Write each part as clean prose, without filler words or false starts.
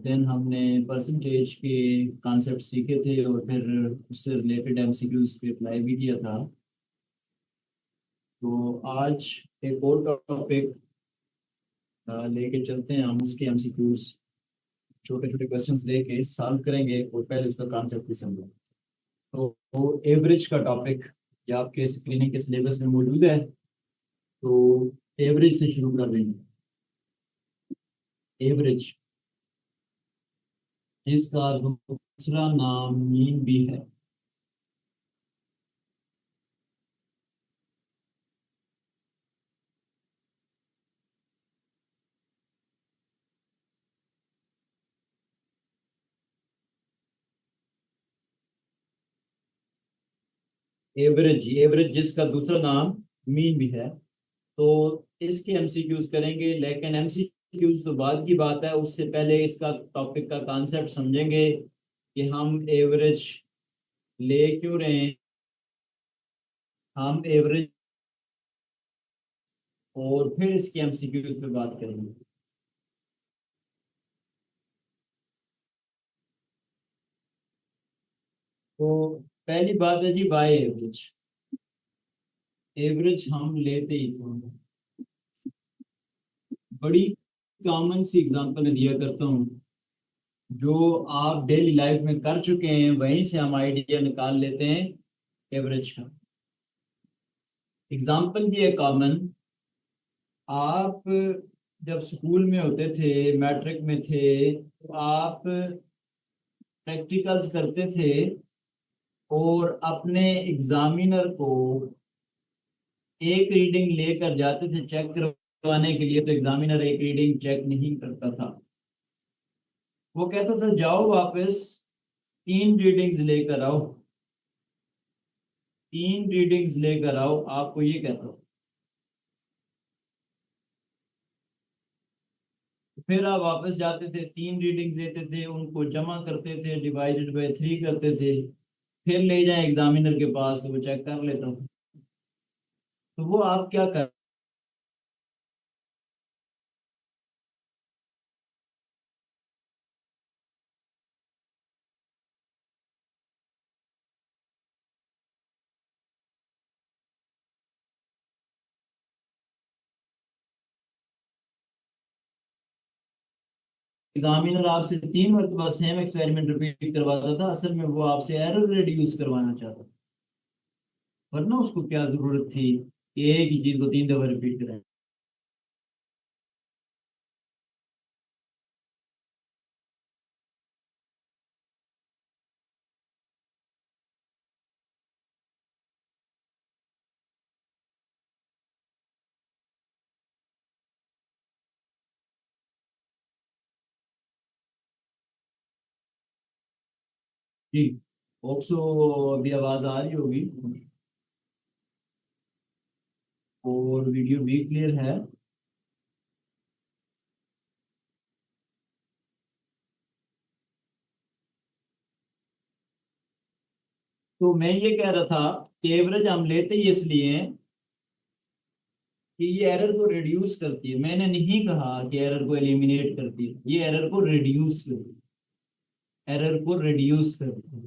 Then हमने percentage के concept सीखे थे और फिर उससे रिलेटेड एमसीक्यूज पे अप्लाई भी किया था। तो आज एक और टॉपिक लेके चलते हैं, हम उसके एमसीक्यूज छोटे छोटे क्वेश्चंस लेके सॉल्व करेंगे और पहले उसका कॉन्सेप्ट भी समझेंगे। तो एवरेज का टॉपिक ये आपके स्क्रीनिंग के सिलेबस में मौजूद है। तो एवरेज से शुरू कर देंगे। एवरेज जिसका दूसरा नाम मीन भी है। एवरेज एवरेज जिसका दूसरा नाम मीन भी है। तो इसके एमसीक्यूज करेंगे, लेकिन एमसीक्यूज तो बाद की बात है, उससे पहले इसका टॉपिक का कॉन्सेप्ट समझेंगे कि हम एवरेज ले क्यों रहे हैं, हम एवरेज, और फिर इसके एमसीक्यूज पे बात करेंगे। तो पहली बात है जी वाई एवरेज। एवरेज हम लेते ही थे, बड़ी कॉमन सी एग्जांपल दिया करता हूँ जो आप डेली लाइफ में कर चुके हैं, वहीं से हम आइडिया निकाल लेते हैं एवरेज का। एग्जांपल ये है कॉमन। आप जब स्कूल में होते थे, मैट्रिक में थे, तो आप प्रैक्टिकल्स करते थे और अपने एग्जामिनर को एक रीडिंग लेकर जाते थे चेक करवाने के लिए। तो एग्जामिनर एक रीडिंग चेक नहीं करता था, वो कहता था जाओ वापस 3 रीडिंग्स लेकर आओ, 3 रीडिंग्स लेकर आओ, आपको ये कहता हूँ। फिर आप वापस जाते थे, 3 रीडिंग्स लेते थे, उनको जमा करते थे, डिवाइडेड बाय 3 करते थे, फिर ले जाए एग्जामिनर के पास तो वो चेक कर लेता था। तो वो आप क्या कर, एग्जामिनर आपसे 3 मरतबा सेम एक्सपेरिमेंट रिपीट करवाता था, असल में वो आपसे एरर रिड्यूस करवाना चाहता था। वरना उसको क्या जरूरत थी कि एक ही चीज को 3 दफा रिपीट करें। जी, ऑप्सो अभी आवाज आ रही होगी और वीडियो भी क्लियर है। तो मैं ये कह रहा था कि एवरेज हम लेते ही इसलिए हैं कि ये एरर को रिड्यूस करती है। मैंने नहीं कहा कि एरर को एलिमिनेट करती है, ये एरर को रिड्यूस करती है, एरर को रिड्यूस करती है।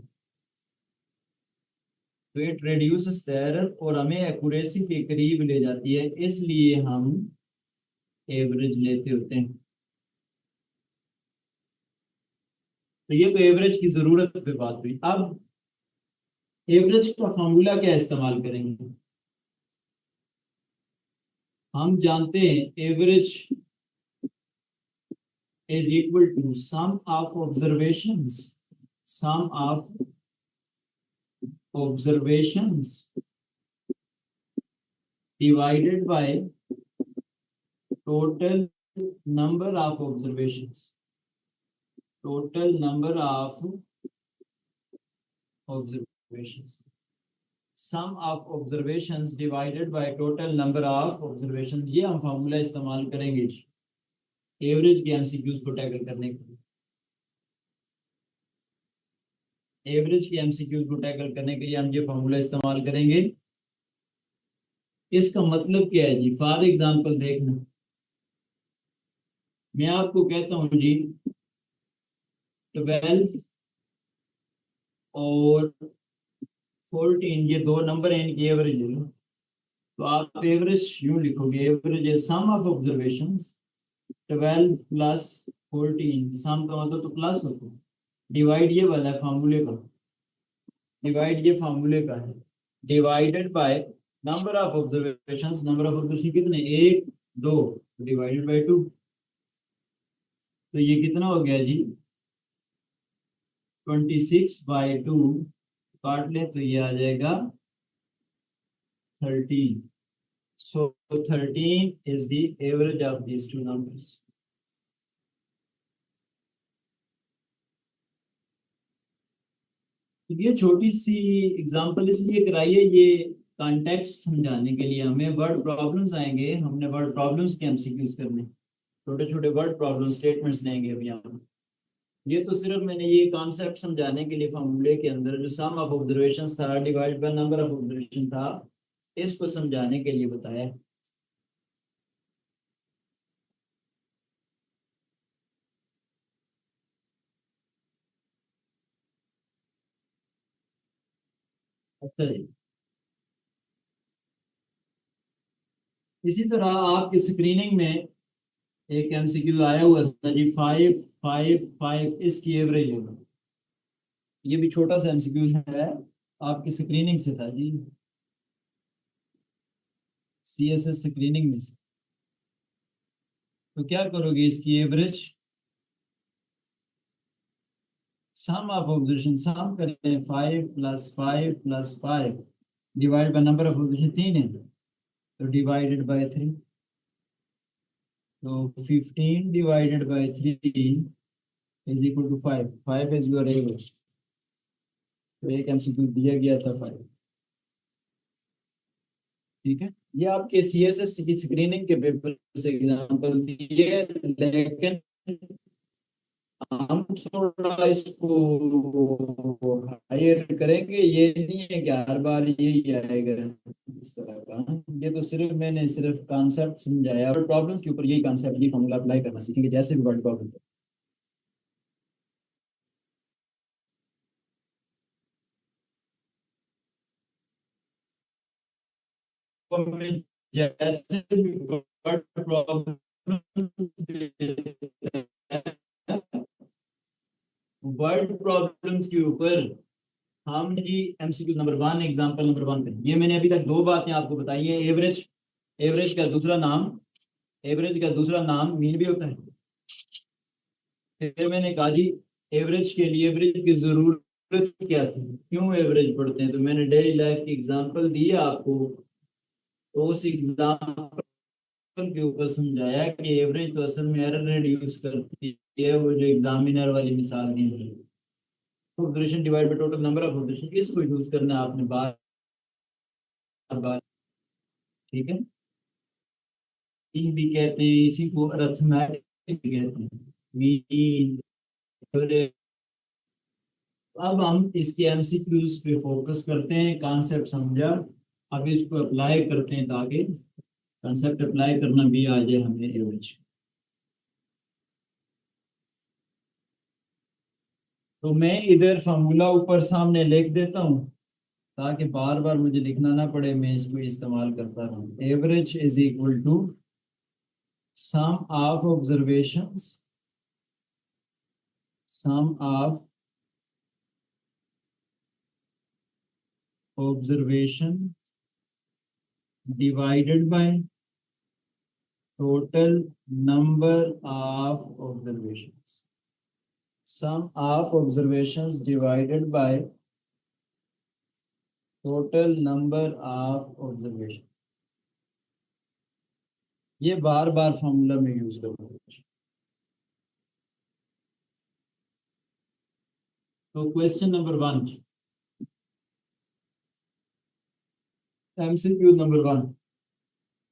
तो इट रिड्यूसेस द एरर और हमें एक्यूरेसी के करीब ले जाती है, इसलिए हम एवरेज लेते होते हैं। तो ये तो एवरेज की जरूरत पे बात हुई। अब एवरेज का फॉर्मूला क्या इस्तेमाल करेंगे। हम जानते हैं average is equal to sum of observations, sum of observations divided by total number of observations, total number of observations, sum of observations divided by total number of observations। ये हम formula इस्तेमाल करेंगे एवरेज के MCQs को tackle करने के लिए। Average के एमसीक्यूज को टैकल करने के लिए हम ये फॉर्मूला इस्तेमाल करेंगे। इसका मतलब क्या है जी, फॉर एग्जांपल देखना, मैं आपको कहता हूं जी 12 और 14, ये दो नंबर हैं, इनकी एवरेज ले लो। तो आप एवरेज यूं लिखोगे, एवरेज है सम ऑफ ऑब्जर्वेशंस 12 प्लस 14, सम का मतलब तो प्लस होता है, डिवाइड ये वाला है फार्मूले का, डिवाइड ये फार्मूले का है, divided by number of observations, number of observation कितने, एक दो, डिवाइडेड बाय 2। तो ये कितना हो गया जी, 26/2 काट ले तो ये आ जाएगा 13। So 13 is the average of these two numbers. तो ये छोटी सी एग्जांपल इसलिए कराई है, ये कॉन्टेक्स्ट समझाने के लिए। हमें वर्ड प्रॉब्लम्स आएंगे, हमने वर्ड प्रॉब्लम्स के एमसीक्यूज करने, छोटे छोटे वर्ड प्रॉब्लम स्टेटमेंट्स लेंगे अभी यहाँ। ये तो सिर्फ मैंने ये कॉन्सेप्ट समझाने के लिए फॉर्मूले के अंदर जो सम ऑफ ऑब्जर्वेशन था divide by number of observation था, इसको समझाने के लिए बताया। अच्छा जी, इसी तरह आपकी स्क्रीनिंग में एक एमसीक्यू आया हुआ था जी, 5 5 5, इसकी एवरेज होगा। ये भी छोटा सा एमसीक्यू है, आपकी स्क्रीनिंग से था जी, सीएसएस स्क्रीनिंग में से। तो क्या करोगे, इसकी average sum of observation, sum करें 5 + 5 + 5 divide by number of observation 3 है, तो डिवाइडेड बाय 3। तो 15/3 is equal to 5, 5 is your average. तो एक एमसीक्यू दिया गया था 5। ठीक है, ये आपके सीएसएस की स्क्रीनिंग के पेपर से एग्जांपल दिए, लेकिन हम थोड़ा इसको हायर करेंगे। ये नहीं है कि हर बार यही आएगा इस तरह का, ये तो सिर्फ मैंने सिर्फ कॉन्सेप्ट समझाया, और प्रॉब्लम्स के ऊपर यही कॉन्सेप्ट, ये फॉर्मूला अप्लाई करना सीखेंगे जैसे भी वर्ड प्रॉब्लम। जैसे भी वर्ड प्रॉब्लम, वर्ड प्रॉब्लम्स के ऊपर हम जी एमसीक्यू नंबर 1, एग्जांपल नंबर 1 करें। ये मैंने अभी तक दो बातें आपको बताई हैं, एवरेज, एवरेज का दूसरा नाम, एवरेज का दूसरा नाम मीन भी होता है। फिर मैंने कहा जी, एवरेज के लिए एवरेज की जरूरत क्या थी, क्यों एवरेज पढ़ते हैं, तो मैंने डेली लाइफ की एग्जांपल दी है आपको। तो उस एग्जांपल के ऊपर समझाया कि एवरेज तो असल में एरर रिड्यूस करती है, वो जो एग्जामिनर वाली मिसाल दी है, observation divide by total number of observation, इसको यूज करना है आपने बार बार। ठीक है, मीन भी कहते हैं इसी को, अरिथमेटिक भी कहते हैं, मीन एवरेज। अब हम इसके एमसीक्यूज पे फोकस करते हैं, कॉन्सेप्ट समझा, अब इसको अप्लाई करते हैं ताकि कॉन्सेप्ट अप्लाई करना भी आ जाए हमें एवरेज। तो मैं इधर फार्मूला ऊपर सामने लिख देता हूँ ताकि बार बार मुझे लिखना ना पड़े, मैं इसको इस्तेमाल करता रहूँ। Average is equal to sum of observations, sum of observation divided by total number of observations, sum of observations divided by total number of observations। ये बार बार फॉर्मूला में यूज करूंगा। तो क्वेश्चन नंबर 1, एमसीक्यू नंबर 1,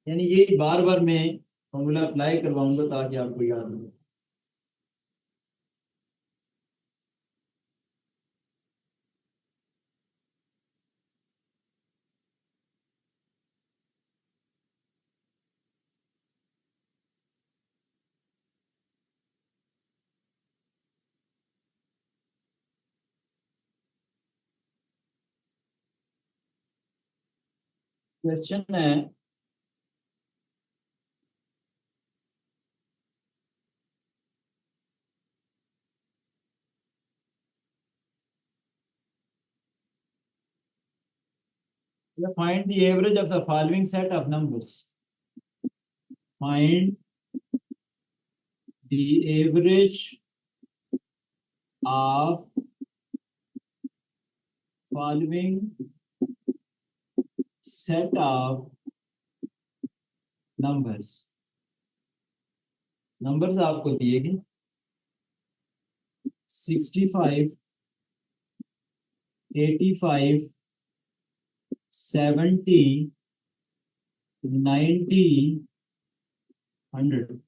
यानी ये बार बार मैं formula apply करवाऊंगा ताकि आपको याद हो। क्वेश्चन है find the average of the following set of numbers. Find the average of following set of numbers. Numbers आपको दिए गए 65, 85, 70, 90, 100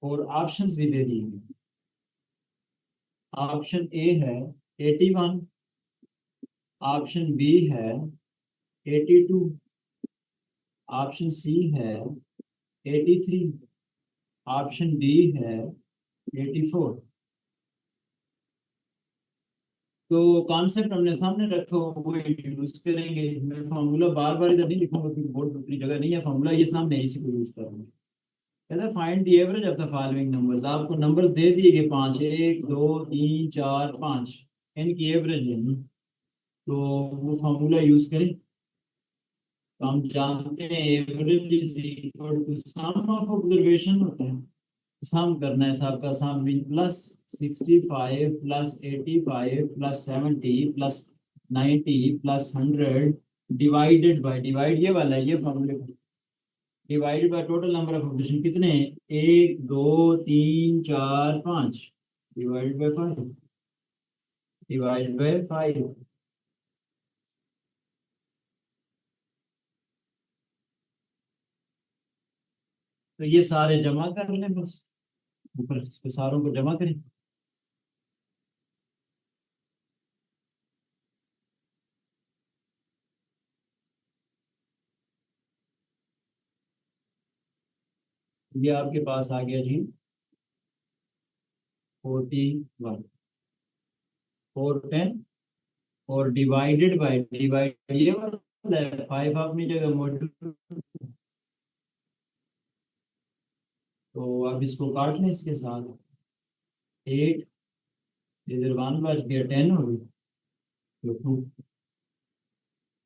और ऑप्शंस भी दे दिए। ऑप्शन ए है 81, ऑप्शन बी है 82, ऑप्शन सी है 83, ऑप्शन डी है 84। तो कॉन्सेप्ट हमने सामने रखो वो यूज करेंगे। मैं फार्मूला बार बार इधर नहीं लिखूंगा क्योंकि बोर्ड अपनी जगह नहीं है, फार्मूला ये सामने है, इसी को यूज करूंगा। कहता find the average of the following numbers. आपको नंबर्स दे दिए गए 5, 1 2 3 4 5, इनकी एवरेज लेनी। तो वो फार्मूला यूज करें। तो हम जानते हैं average is equal to sum of observation होता है। सम करना है साहब का, sum mean plus 65 plus 85 plus 70 plus 90 plus 100 divided by, divide ये वाला है, ये फॉर्मूले को divided by total number of operation कितने हैं 1 2 3 4 5 डिवाइडेड बाय 5, डिवाइडेड बाय 5। तो ये सारे जमा कर लें बस, ऊपर इसके सारों को जमा करें। ये आपके पास आ गया जी 41 410 और डिवाइडेड बाय, डिवाइड ये वाला है 5 अपनी जगह मौजूद। तो अब इसको काट लें इसके साथ 8, इधर 1 बच गया 10 हो गई तो 2,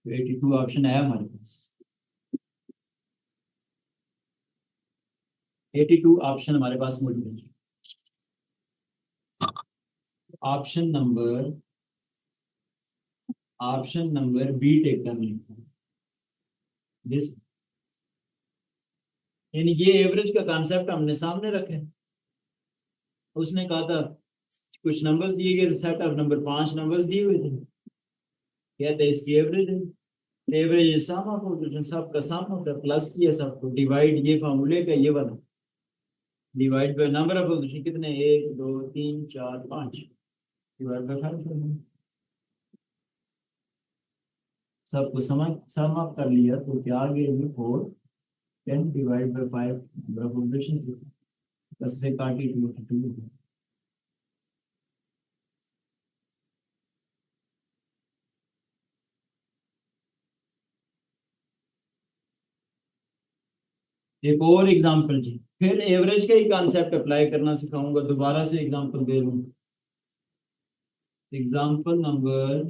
82 ऑप्शन आया हमारे पास। 82 ऑप्शन हमारे पास मौजूद है। Option number, option number B take कर लें दिस। यानी ये एवरेज का कॉन्सेप्ट हमने सामने रखे। उसने कहा था कुछ नंबर्स दिए गए थे, सेट ऑफ नंबर 5 नंबर्स दिए हुए थे, कहते इसकी एवरेज है। Average is sum of operation, सब का सम होता है, प्लस किया सबको, डिवाइड ये फार्मूले का ये वाला, divide by number of operation कितने 1 2 3 4 5 डिवाइड बाय 5। सबको समझ सम अप कर लिया तो क्या आ गया 4, 10 divide by 5 number of operation थी, कसरे काटी 2। एक और एग्जांपल जी, फिर एवरेज का ही कॉन्सेप्ट अप्लाई करना सिखाऊंगा, दोबारा से एग्जांपल दे दूं। Example number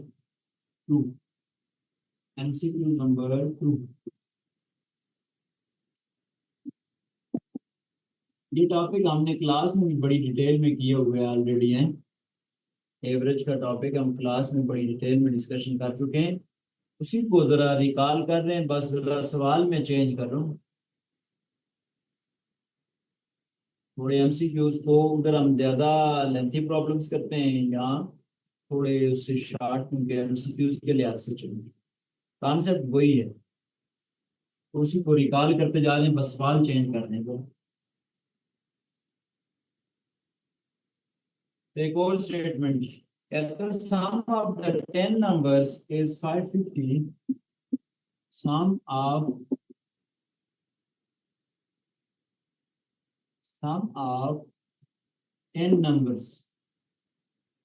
2, MCQ number 2। ये टॉपिक हमने क्लास में भी बड़ी डिटेल में किए हुए ऑलरेडी हैं। एवरेज का टॉपिक हम क्लास में बड़ी डिटेल में डिस्कशन कर चुके हैं, उसी को जरा रिकॉल कर रहे हैं, बस जरा सवाल में चेंज कर रहा हूँ। थोड़े एमसीक्यूज को उधर हम ज्यादा लेंथी प्रॉब्लम्स करते हैं, यहाँ थोड़े उससे शॉर्ट क्योंकि एमसीक्यूज के लिहाज से चलेंगे। कॉन्सेप्ट वही है, तो उसी को रिकॉल करते जा रहे हैं, बस सवाल चेंज करने को। एक और स्टेटमेंट कहता है sum of the 10 numbers is 550, sum of sum of 10 numbers,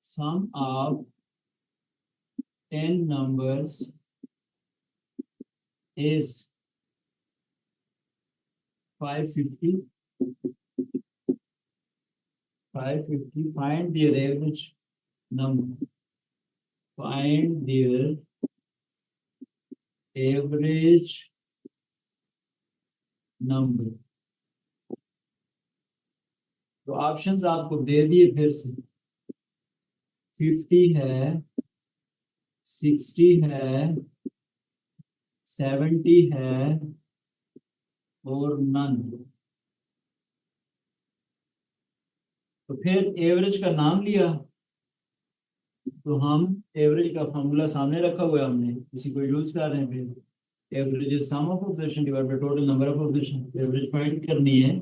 sum of 10 numbers is 550. 550. Find their average number. Find their average number. तो ऑप्शंस आपको दे दिए फिर से। 50 है, 60 है, 70 है और नन। तो फिर एवरेज का नाम लिया, तो हम एवरेज का फॉर्मूला सामने रखा हुआ है, हमने उसी को यूज कर रहे हैं। फिर average is sum of observation divide by total number of observation. Average find करनी है,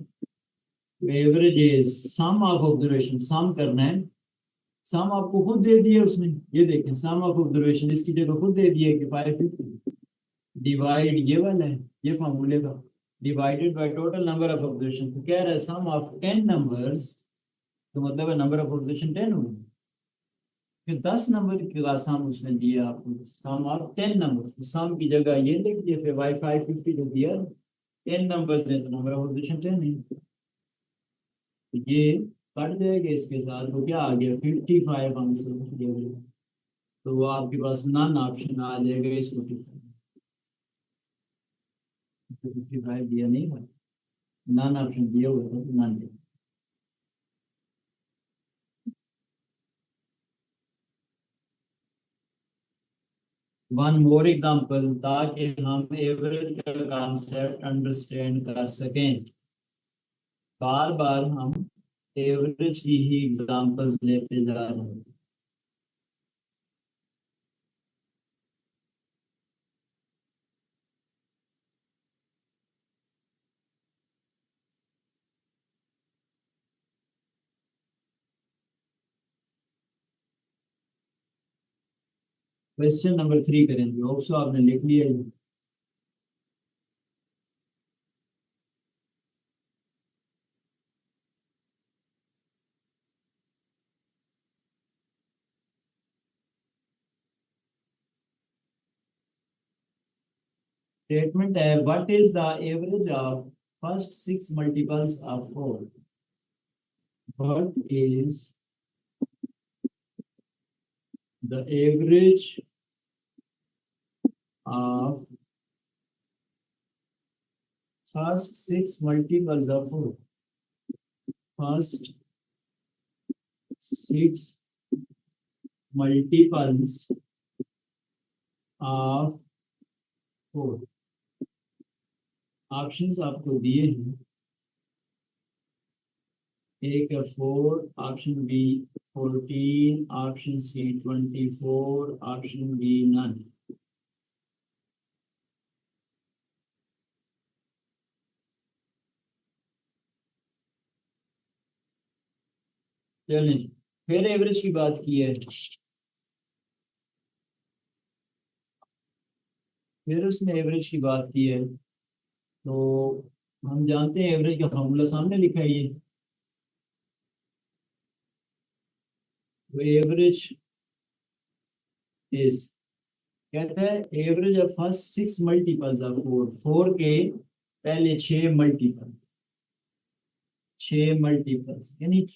average is sum of observation, sum करना है। सम आपको खुद दे दिया उसने, ये देखें सम ऑफ ऑब्जर्वेशन इसकी जगह खुद दे दिया कि 550 डिवाइड ये वाला है, ये फॉर्मूले का, divided by total number of observation. तो कह रहा है सम ऑफ 10 नंबर्स, तो मतलब है नंबर ऑफ ऑब्जर्वेशन 10 हो। फिर 10 नंबर का सम उसने दिया आपको, सम ऑफ 10 नंबर्स, तो सम की जगह ये लिख दिया। फिर बाय 550 जो दिया 10 नंबर्स है, तो नंबर ऑफ ऑब्जर्वेशन 10 है। तो ये कट जाएगा इसके साथ, तो क्या आ गया 55 आंसर। तो वो आपके पास नन ऑप्शन आ जाएगा इसको। 55 दिया नहीं था, नन ऑप्शन दिया हुआ था, नन दिया। वन मोर एग्जांपल, ताकि हम एवरेज का कॉन्सेप्ट अंडरस्टैंड कर सकें। बार बार हम एवरेज की ही एग्जांपल्स लेते जा रहे हैं। क्वेश्चन नंबर 3 करेंगे। ऑप्शन आपने लिख लिया है। स्टेटमेंट है, what is the average of first 6 multiples of 4? What is the average of first 6 multiples of 4? First 6 multiples of 4। Options आपको दिए हैं, एक है 4, option B 14, option C 24, option B none. चलें, फिर एवरेज की बात की है। फिर उसने एवरेज की बात की है, तो हम जानते हैं एवरेज का फॉर्मूला सामने लिखा है ये। तो एवरेज इज, कहता है average of first 6 multiples of 4। 4 के पहले 6 मल्टीपल, 6 मल्टीपल्स, यानी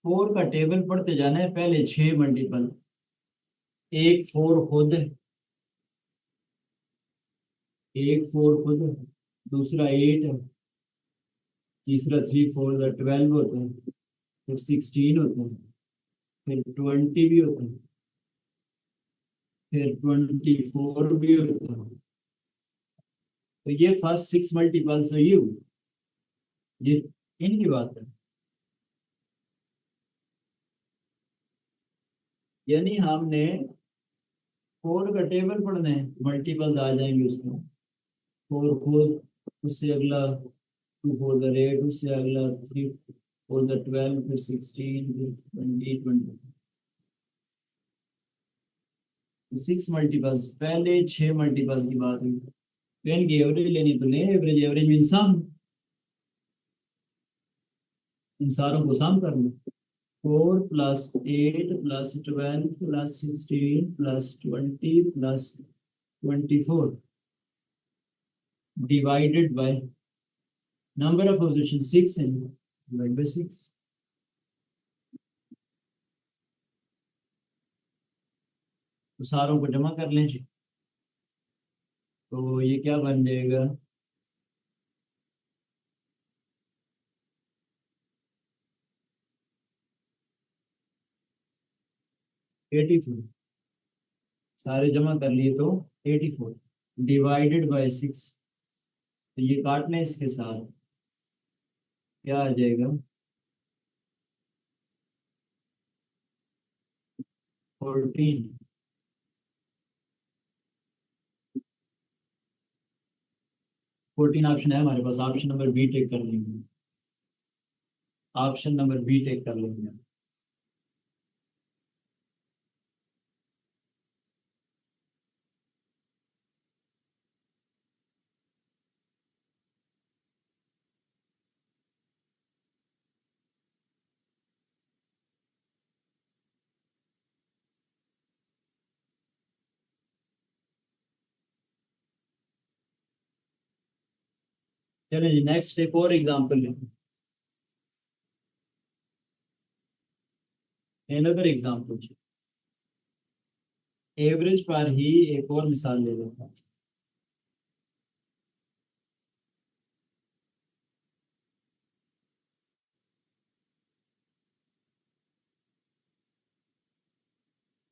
4 का टेबल पढ़ते जाना है। पहले 6 मल्टीपल, एक 4 खुद, एक 4 खुद, दूसरा 8 है, तीसरा 3 4 12 होता है, फिर 16 होता है, फिर 20 भी होता है, फिर 24 भी होता है। तो ये फर्स्ट 6 मल्टीपल्स है, ये इनकी बात है। यानी हमने 4 का टेबल पढ़ना है, मल्टीपल्स आ जाएंगे उसमें। 4 खुद, उससे अगला 2 4 8, उससे अगला 3 4 12, फिर 16, फिर 20 20। 6 मल्टीपल्स, पहले 6 मल्टीपल्स की बात हुई। तो इनकी एवरेज लेनी, तो ले एवरेज। एवरेज में इंसान, इन सारों को सम कर लो। 4 + 8 + 12 + 16 + 20 + 24 divided by number of observations 6 and divided by 6. तो सारों को जमा कर लें जी। तो ये क्या बन जाएगा, 84। सारे जमा कर लिए तो 84 डिवाइडेड बाय 6। तो ये काटना है इसके साथ, क्या आ जाएगा 14। 14 ऑप्शन है हमारे पास, ऑप्शन नंबर बी टेक कर लेंगे, ऑप्शन नंबर बी टेक कर लेंगे। चलिए जी, नेक्स्ट एक और एग्जांपल लेते हैं। अनदर एग्जांपल, एवरेज पर ही एक और मिसाल ले लेते हैं।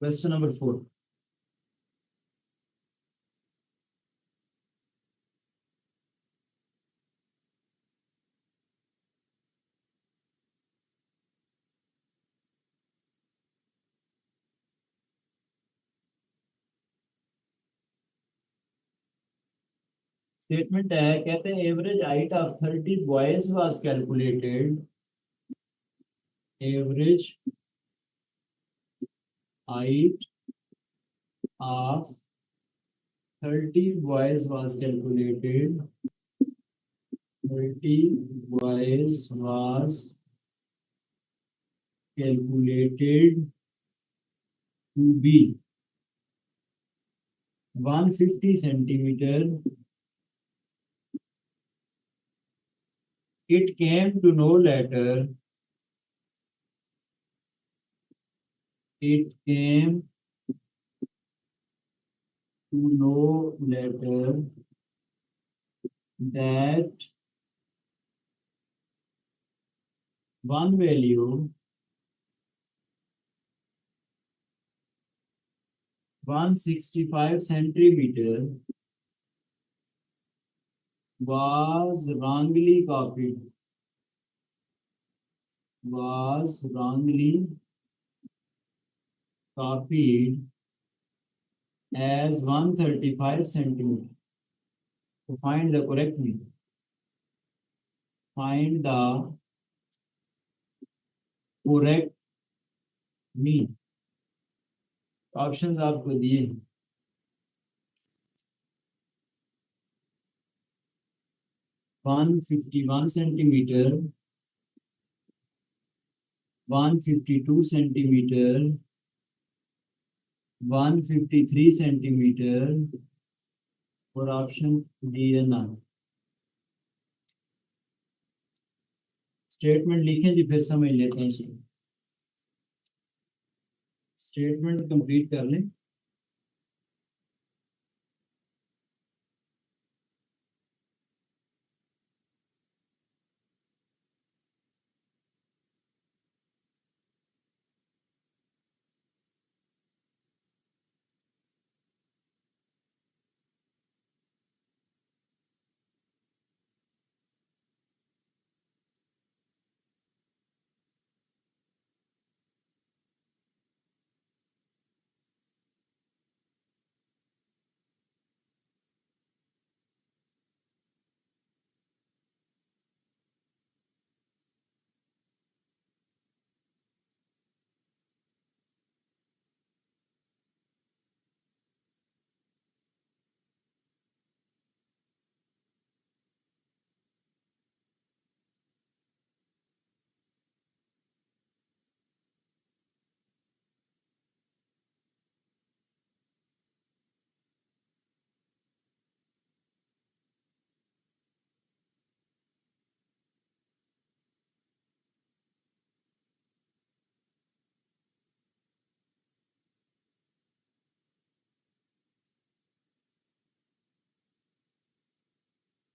Question number 4। स्टेटमेंट है, कहते हैं average height of 30 boys was calculated. Average height of 30 boys was calculated, 30 boys was calculated to be 150 centimeter. It came to know later, it came to know later that one value 165 centimeter was wrongly copied, was wrongly copied as 135 centimeter. To find the correct mean, find the correct mean. Options आपको दिए, 151 centimetre, 152 centimetre, 153 centimetre और option D है ना। Statement लिखें जी, फिर समझ लेते हैं इसको। स्टेटमेंट कंप्लीट कर लें।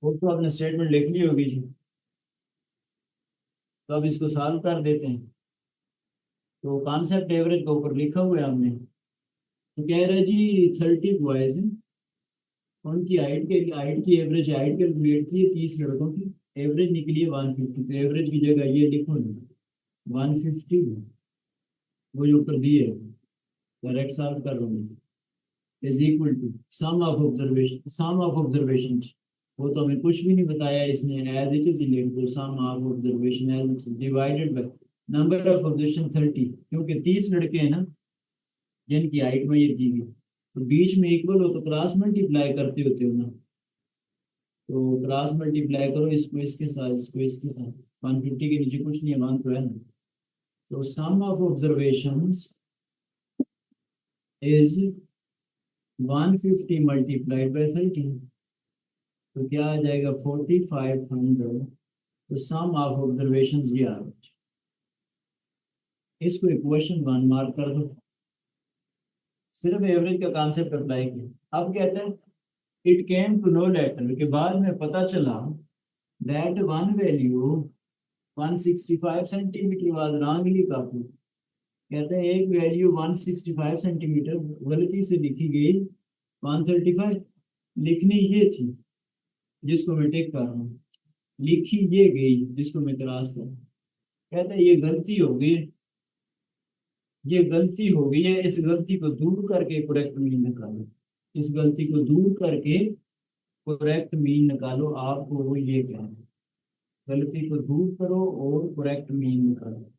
वो तो आपने स्टेटमेंट लिख ली होगी जी। तो अब इसको सॉल्व कर देते हैं। तो कॉन्सेप्ट एवरेज के ऊपर लिखा हुआ है हमने। तो कह रहा है जी 30 बॉयज हैं, उनकी हाइट की एवरेज हाइट कैलकुलेट की है 30 लड़कों की, एवरेज निकली है 150। तो एवरेज की जगह ये लिखो ना 150, वो जो ऊपर दिए डायरेक्ट सॉल्व कर रहा हूँ, is equal to sum of observation. वो तो हमें कुछ भी नहीं बताया इसने, as it is equal sum of observation as it is divided by number of observation 30, क्योंकि 30 लड़के हैं ना जिनकी हाइट में ये दी हुई, तो बीच में इक्वल हो तो क्रॉस मल्टीप्लाई करते होते हो ना। तो क्रॉस मल्टीप्लाई करो इसको इसके साथ, इसको इसके साथ, 150 के नीचे कुछ नहीं है, वन तो है ना। तो sum of observations is 150 multiplied by 30, तो क्या आ जाएगा 4500। तो सम ऑफ ऑब्जर्वेशंस ये आ रहा है। इसको इक्वेशन 1 मार्क कर दो। सिर्फ एवरेज का कॉन्सेप्ट अप्लाई किया। अब कहते हैं it came to know later, के बाद में पता चला that one value 165 centimetre was wrongly copy. कहते हैं एक वैल्यू 165 सेंटीमीटर गलती से लिखी गई, 135 लिखनी ये थी जिसको मैं टिक कर रहा हूँ, लिखी ये गई जिसको मैं क्रॉस कर रहा हूँ। कहते हैं ये गलती हो गई, ये गलती हो गई है, इस गलती को दूर करके करेक्ट मीन निकालो। इस गलती को दूर करके करेक्ट मीन निकालो, आपको वो ये कहना है। गलती को दूर करो और करेक्ट मीन निकालो।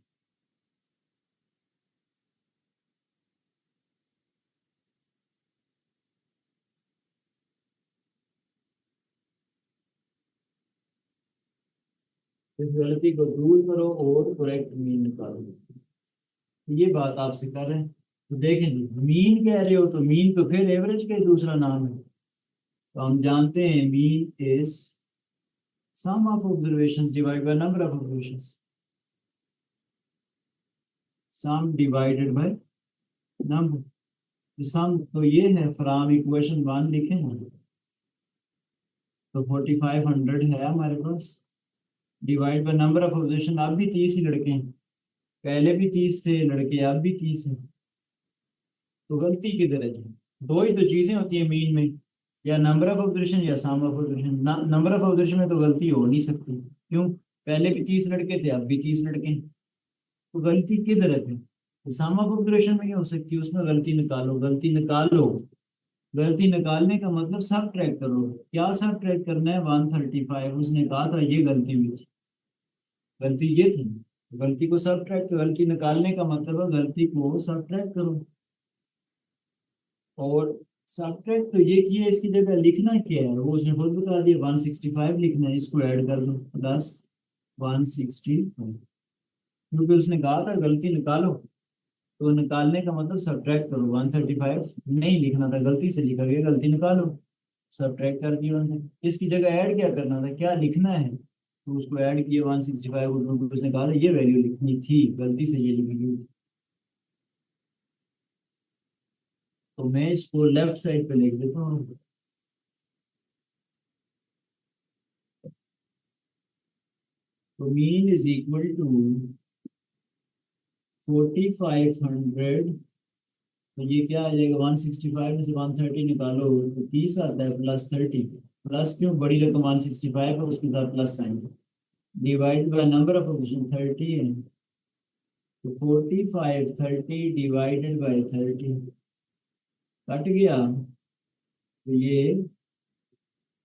इस गलती को दूर करो और करेक्ट मीन निकालो, ये बात आपसे कर रहे हैं। तो देखें जी, मीन कह रहे हो तो मीन तो फिर एवरेज का ही दूसरा नाम है। तो हम जानते हैं mean is sum of observations divide by number of observations, sum divided by number. तो सम तो ये है, फ्रॉम इक्वेशन 1 लिखे ना, तो 4500 है हमारे पास, divide by number of observation. अब भी 30 ही लड़के हैं, पहले भी 30 थे लड़के, अब भी 30 हैं। तो गलती किधर है जी? दो ही तो चीजें होती है मीन में, या नंबर ऑफ ऑब्जर्वेशन या sum of observation. Number of observation में तो गलती हो नहीं सकती, क्यों? पहले भी 30 लड़के थे, अब भी 30 लड़के हैं। तो गलती किधर है फिर? सम ऑफ ऑब्जर्वेशन में क्या हो सकती है, उसमें गलती निकालो, गलती निकालो। गलती निकालने का मतलब सब ट्रैक करो। क्या सब ट्रैक करना है? 135, उसने कहा था ये गलती हुई थी, गलती ये थी। गलती को सब ट्रैक, तो गलती निकालने का मतलब है गलती को सब ट्रैक करो। और सब्ट्रैक्ट तो ये किया, इसकी जगह लिखना क्या है वो उसने खुद बता दिया, 165 लिखना है। इसको ऐड कर दो प्लस 165, क्योंकि उसने कहा था गलती निकालो। तो निकालने का मतलब सब्ट्रैक्ट करो, 135 नहीं लिखना था, गलती से लिखा गया, गलती निकालो, सब्ट्रैक्ट कर दिया उन्होंने। इसकी जगह ऐड क्या करना था, क्या लिखना है, तो उसको ऐड किया 165, उसने कहा था ये वैल्यू लिखनी थी, गलती से ये लिखी गई। तो मैं इसको लेफ्ट साइड पे लिख देता हूँ। तो मीन इज इक्वल टू 4500। तो ये क्या आ जाएगा, 165 में से 130 निकालो तो 30 आता है, प्लस 30। प्लस क्यों, बड़ी रकम 165 है उसके साथ plus sign, divide by number of option 30 है। तो 45 30 डिवाइडेड बाय 30 कट गया, तो ये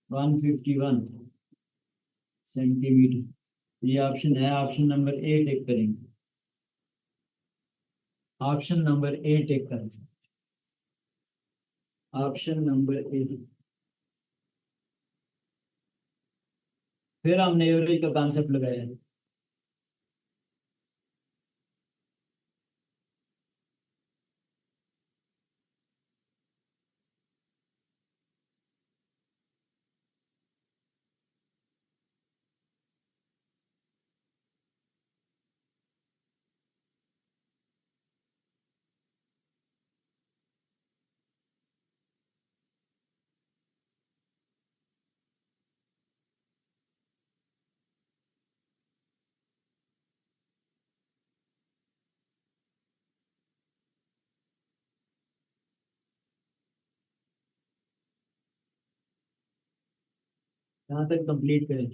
151 सेंटीमीटर। ये ऑप्शन है, ऑप्शन नंबर ए टिक करेंगे, ऑप्शन नंबर ए टिक करेंगे, ऑप्शन नंबर ए। फिर हमने एवरेज का कॉन्सेप्ट लगाया। यहाँ तक कंप्लीट करें।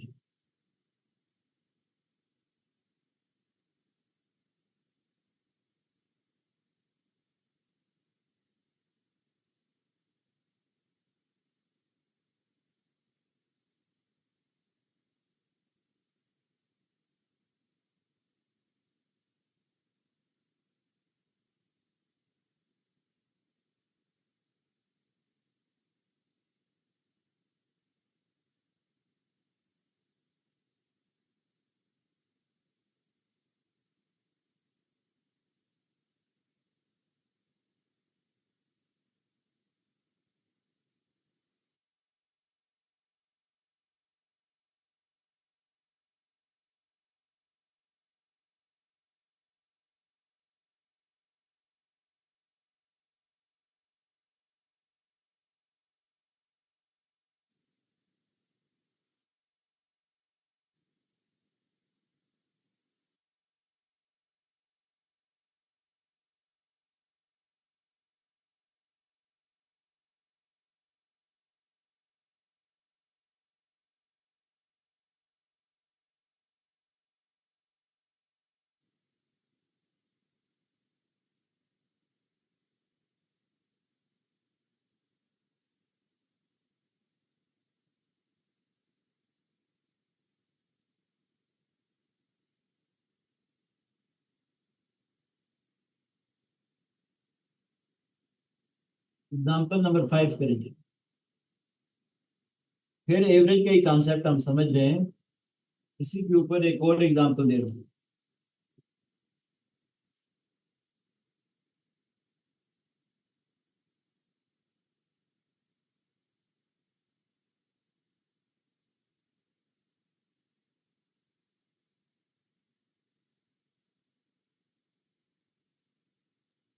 एग्जाम्पल नंबर 5 करेंगे। फिर एवरेज का ही कॉन्सेप्ट हम समझ रहे हैं, इसी के ऊपर एक और एग्जाम्पल दे रहा हूँ।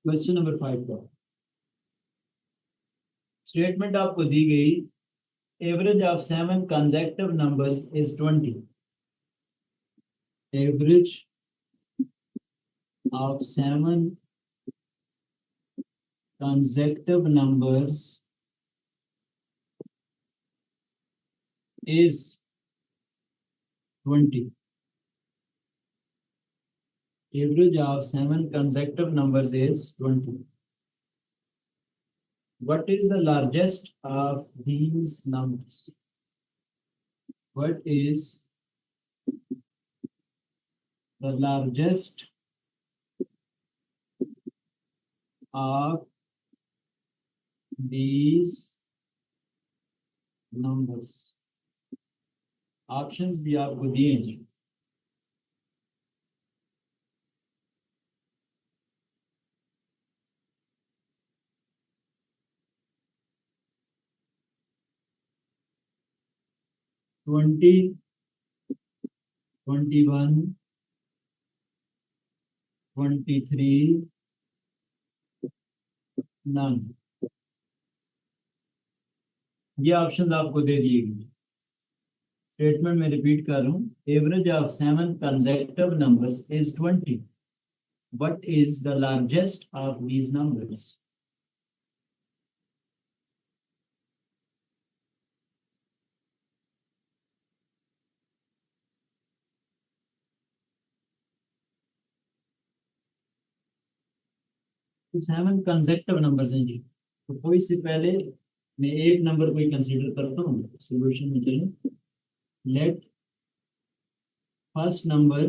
क्वेश्चन नंबर 5 का स्टेटमेंट आपको दी गई, average of 7 consecutive numbers is 20। Average of 7 consecutive numbers is 20. Average of 7 consecutive numbers is 20. What is the largest of these numbers? What is the largest of these numbers? Options भी आपको दिए हैं। Twenty, 21, 23, none. ये options आपको दे दिए गए। Statement में repeat कर रहा हूँ, average of 7 consecutive numbers is 20. What is the largest of these numbers? तो 7 consecutive numbers हैं जी, तो कोई से पहले मैं एक नंबर को ही कंसीडर करता हूँ। सॉल्यूशन में चलें, लेट फर्स्ट नंबर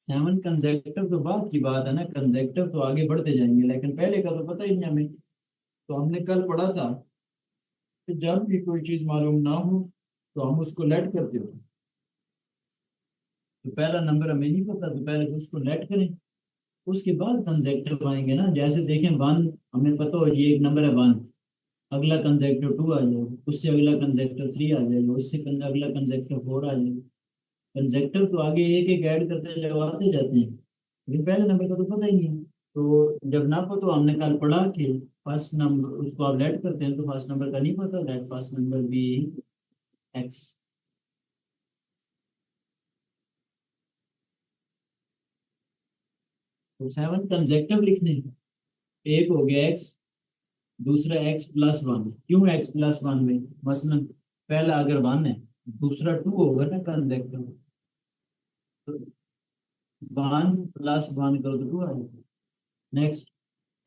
7 कंसेक्टिव तो बाद की बात है ना, कंसेक्टिव तो आगे बढ़ते जाएंगे, लेकिन पहले का तो पता ही नहीं हमें। तो हमने कल पढ़ा था कि जब भी कोई चीज मालूम ना हो तो हम उसको लेट करते हो। तो पहला नंबर हमें नहीं पता, तो पहले तो उसको लेट करें, उसके बाद कंसेक्टिव आएंगे ना। जैसे देखें 1 हमें पता हो ये एक नंबर है 1, अगला कंसेक्टिव 2 आ जाएगा, उससे अगला कंसेक्टिव 3 आ जाएगा, उससे अगला कंसेक्टिव 4 आ जाएगा। कंसेक्टिव तो आगे एक एक ऐड करते जब आते जाते हैं, लेकिन पहले नंबर का तो पता ही नहीं है। तो जब ना पता, तो हमने कल पढ़ा कि फर्स्ट नंबर उसको आप लेट करते हैं, तो फर्स्ट नंबर का नहीं पता, let first number be x. तो 7 कंसेक्टिव लिखने हैं। एक हो गया एक्स, दूसरा x+1। क्यों x+1 में? मसलन पहला अगर 1 है, दूसरा 2 होगा ना कंसेक्टिव, तो 1 + 1 करो तो 2 आएगा। नेक्स्ट,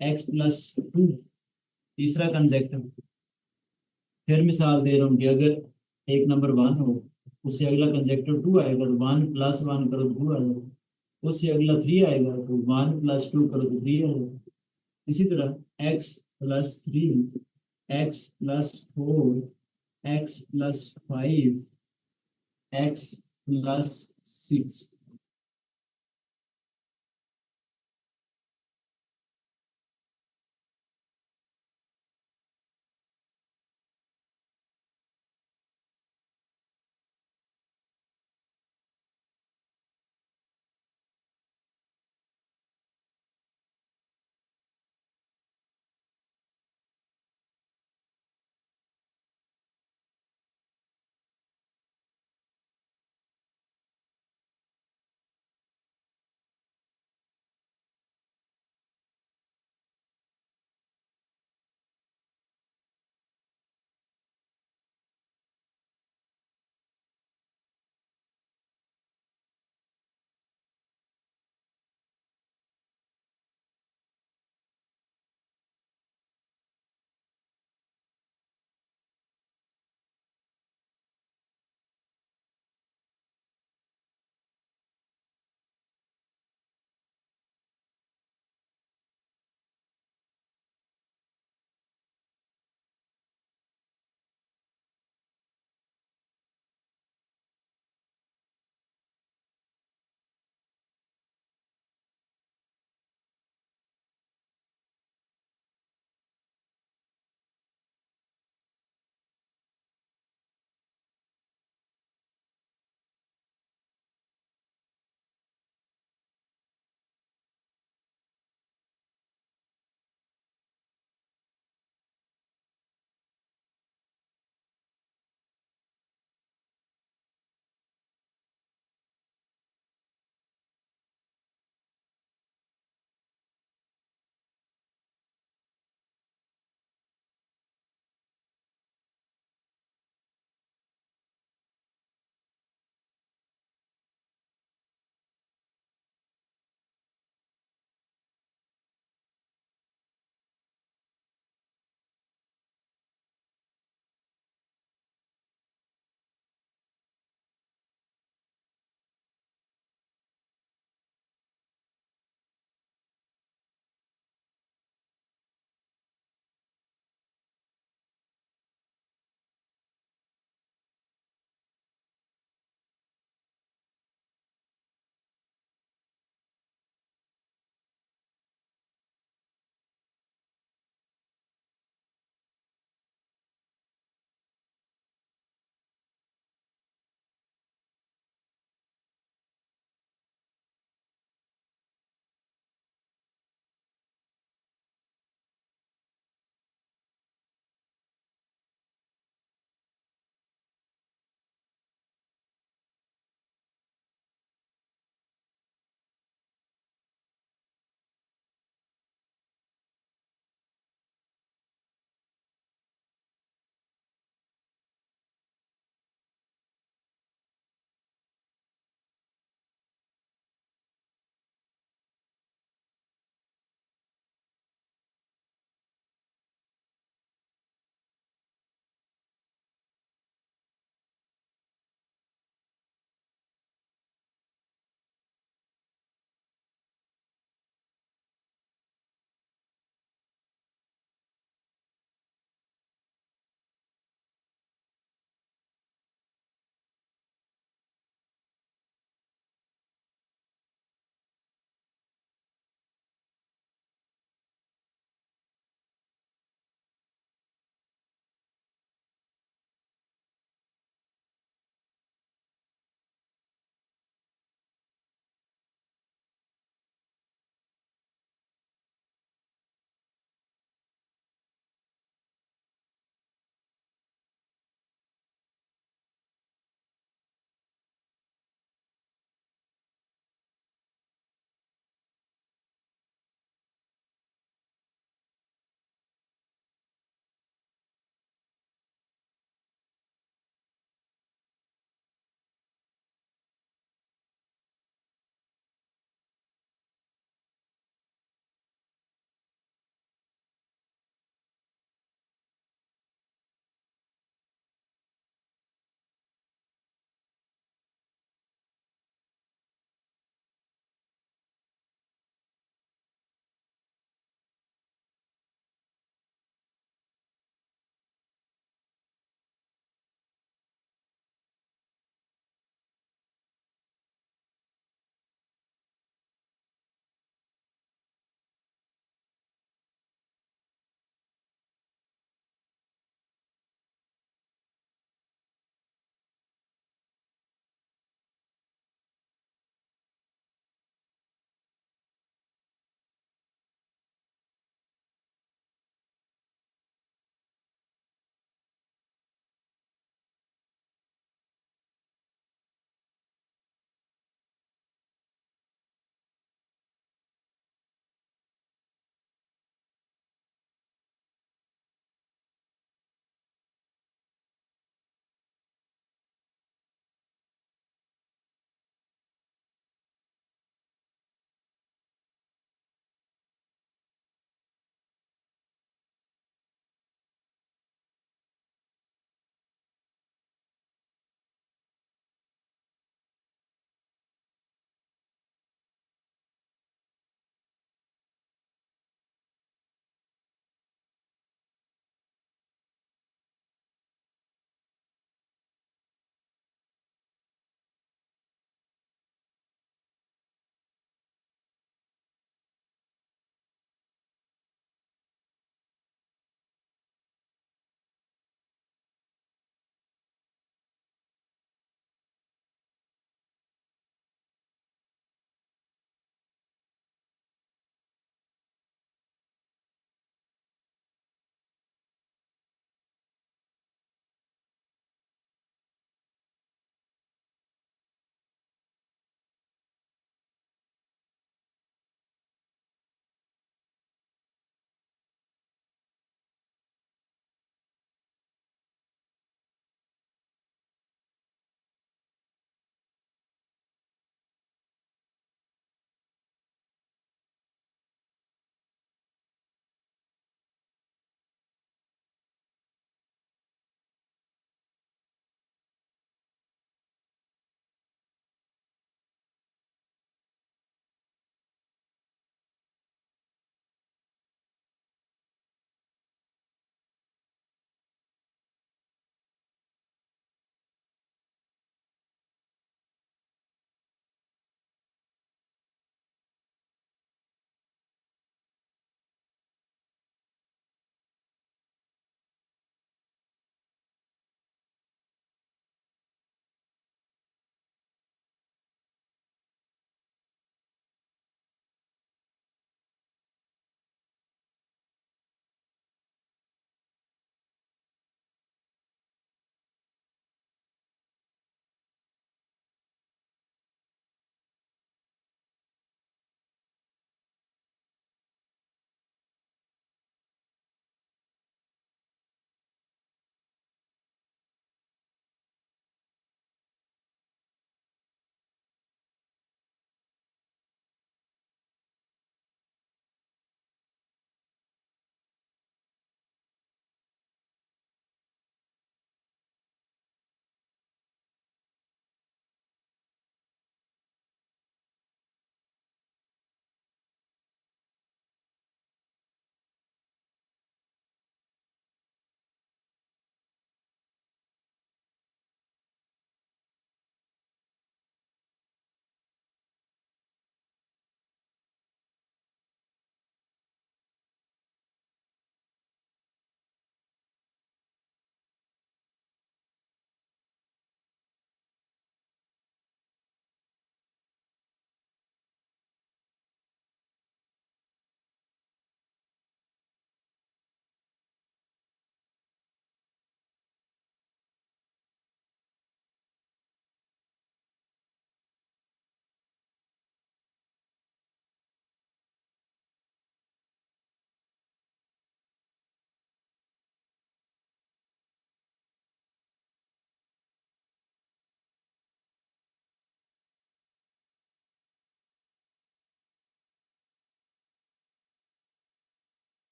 x + 2, तीसरा कंसेक्टिव। फिर मिसाल दे रहा हूँ कि अगर एक नंबर 1 हो, उससे अगला कंसेक्टिव 2 आएगा तो 1 + 1 करो तो 2 आएगा। उससे अगला 3 आएगा तो 1 + 2 करो तो 3 आएगा। इसी तरह x + 3, x + 4, x + 5, x + 6।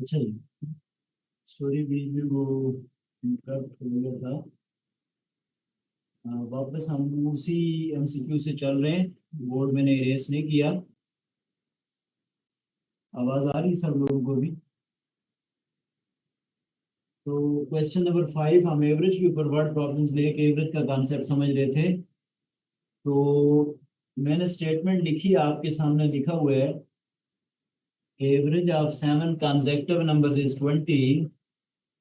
अच्छा जी, सॉरी बीच में वो इंटरप्ट हो गया था। वापस हम उसी एमसीक्यू से चल रहे हैं। बोर्ड मैंने इरेज नहीं किया। आवाज आ रही सब लोगों को भी? तो क्वेश्चन नंबर 5, हम एवरेज के ऊपर वर्ड प्रॉब्लम्स लेके एवरेज का कॉन्सेप्ट समझ रहे थे। तो मैंने स्टेटमेंट लिखी, आपके सामने लिखा हुआ है, average of 7 consecutive numbers is 20,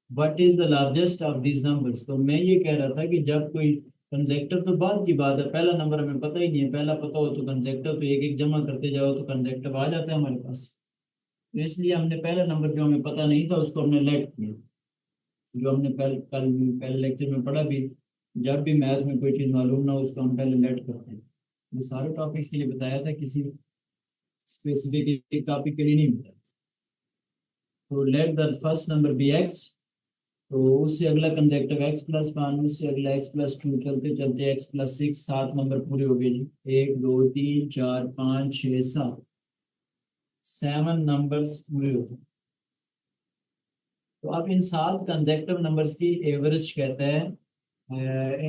what is the largest of these numbers. तो मैं ये कह रहा था कि जब कोई कंजेक्टर, तो बाद की बात है, पहला नंबर हमें पता ही नहीं है, पहला पता हो तो कंजेक्टर, तो एक एक जमा करते जाओ तो कंजेक्टर आ जाता है हमारे पास। तो इसलिए हमने पहला नंबर जो हमें पता नहीं था उसको हमने लेट किया। जो हमने पहले लेक्चर में पढ़ा भी, जब भी मैथ में कोई चीज़ मालूम ना हो उसको हम पहले लेट करते हैं। ये सारे टॉपिक्स के लिए बताया था, किसी स्पेसिफिक टॉपिक के लिए नहीं बताया। तो let the first number be x, तो उससे अगला कंजेक्टिव x+1, उससे अगला x+2, चलते चलते x+6, 7 नंबर पूरे हो गए जी। 1 2 3 4 5 6 7, 7 नंबर्स पूरे हो गए। तो अब इन 7 कंजेक्टिव नंबर्स की एवरेज कहते हैं।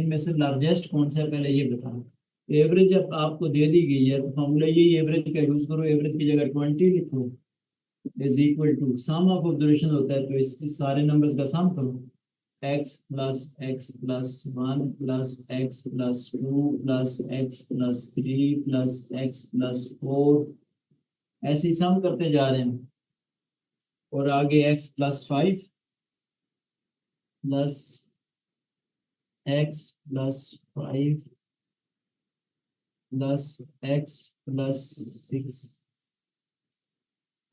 इनमें से लार्जेस्ट कौन सा है पहले ये बताना। एवरेज जब आपको दे दी गई है तो फॉर्मूला यही एवरेज का यूज करो, एवरेज की जगह 20 लिखो, is equal to sum of observation होता है तो इस सारे नंबर्स का सम करो। x+x+1 plus x+2 plus x+3 plus x+4, ऐसे ही सम करते जा रहे हैं। और आगे x+5 plus x+5 plus x+6,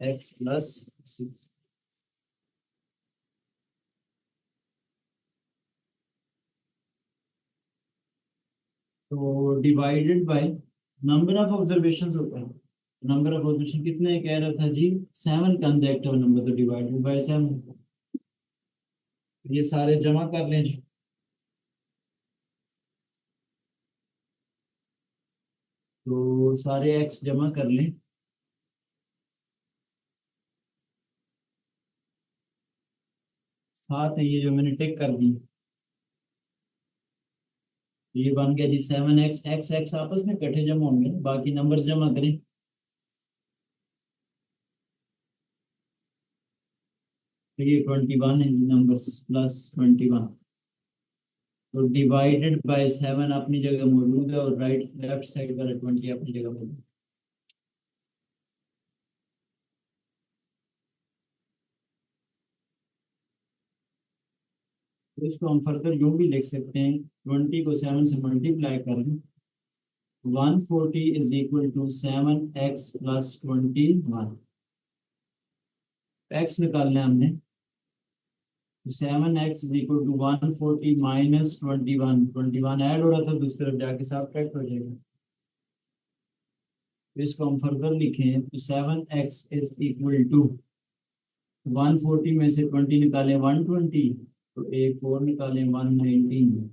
x+6। तो divided by number of observations होता है। नंबर ऑफ ऑब्जर्वेशन कितने कह रहा था जी, 7 कंसेक्टिव नंबर, तो डिवाइडेड बाय 7। ये सारे जमा कर लें जी। तो सारे एक्स जमा कर लें। साथ है ये जो मैंने टिक कर दी, ये बन गया जी 7x। एक्स एक्स आपस में इकट्ठे जमा होंगे, बाकी नंबर्स जमा करें। तो ये 21 है नंबर्स, +21। तो डिवाइडेड बाय 7 अपनी जगह मौजूद है, और राइट लेफ्ट साइड वाला 20 अपनी जगह मौजूद है। तो इसको हम फर्दर यूं भी लिख सकते हैं, 20 को 7 से मल्टीप्लाई करें, 140 is equal to 7x+21। X निकालना है हमने, तो 7x is equal to 140 minus 21, 21 add हो रहा था दूसरी तरफ जाके सब्ट्रैक्ट हो जाएगा। तो इसको हम फर्दर लिखें तो 7x इज इक्वल टू 140 में से 20 निकालें 120, तो एक और निकालें 119।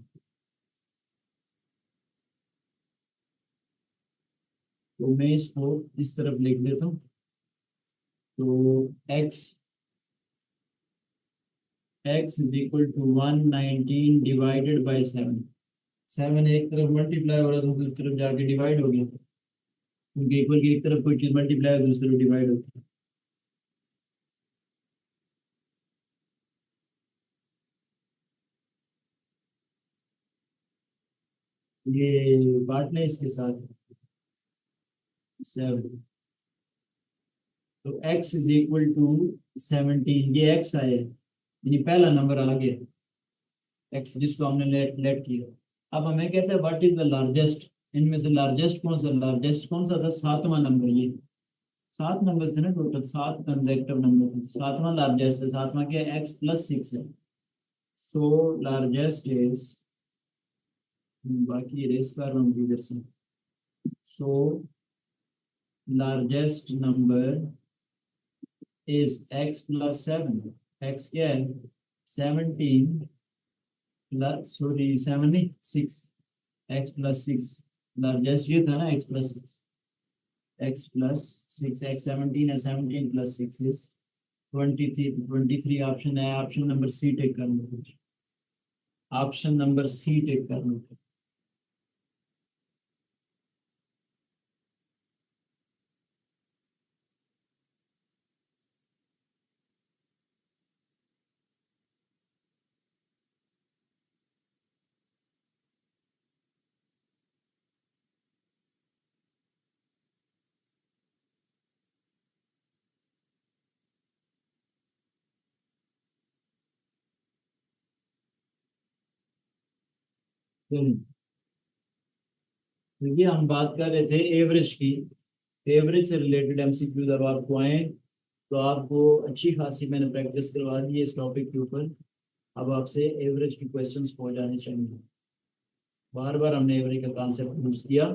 तो मैं इसको इस तरफ लिख देता हूँ। तो x x is equal to 119 divided by 7। 7 एक तरफ मल्टीप्लाई हो रहा था, दूसरी तरफ जाके डिवाइड हो गया, क्योंकि इक्वल की एक तरफ कोई चीज मल्टीप्लाई हो दूसरी तरफ डिवाइड होती है। ये बांट लें इसके साथ 7। तो x इज इक्वल टू 17, ये x आया, यानी पहला नंबर आ गया x, जिसको हमने लेट किया। अब हमें कहते हैं व्हाट इज द लार्जेस्ट, इनमें से लार्जेस्ट कौन सा, लार्जेस्ट कौन सा था, 7वां नंबर। ये 7 नंबर थे ना टोटल, 7 कंसेक्टिव नंबर थे, 7वां लार्जेस्ट है। 7वां क्या है, x+6 है। सो लार्जेस्ट इज, बाकी रेस कर रहा हूँ इधर से। So largest number is x+7। x क्या है, 17 प्लस, सॉरी 7 नहीं 6, x+6। लार्जेस्ट ये था ना x+6, x+6, x 17 है, 17 + 6 इज 23 ऑप्शन है, ऑप्शन नंबर सी टेक कर लो, ऑप्शन नंबर सी टेक कर लो। देखिए हम बात कर रहे थे एवरेज की, एवरेज से रिलेटेड एमसीक्यू जब आपको आए तो आपको अच्छी खासी मैंने प्रैक्टिस करवा दी है इस टॉपिक के ऊपर। अब आपसे एवरेज के क्वेश्चंस हो जाने चाहिए। बार बार हमने एवरेज का कॉन्सेप्ट यूज किया,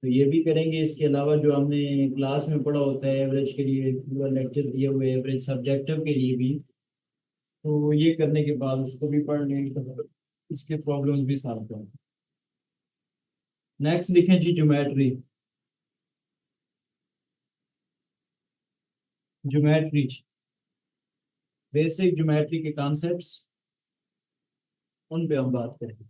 तो ये भी करेंगे। इसके अलावा जो हमने क्लास में पढ़ा होता है एवरेज के लिए पूरा लेक्चर दिए हुए एवरेज सब्जेक्टिव के लिए भी, तो ये करने के बाद उसको भी पढ़ लेंगे तो इसके प्रॉब्लम्स भी सॉल्व करेंगे। नेक्स्ट लिखें जी ज्योमेट्री। ज्योमेट्री, बेसिक ज्योमेट्री के कॉन्सेप्ट्स, उन पे हम बात करेंगे।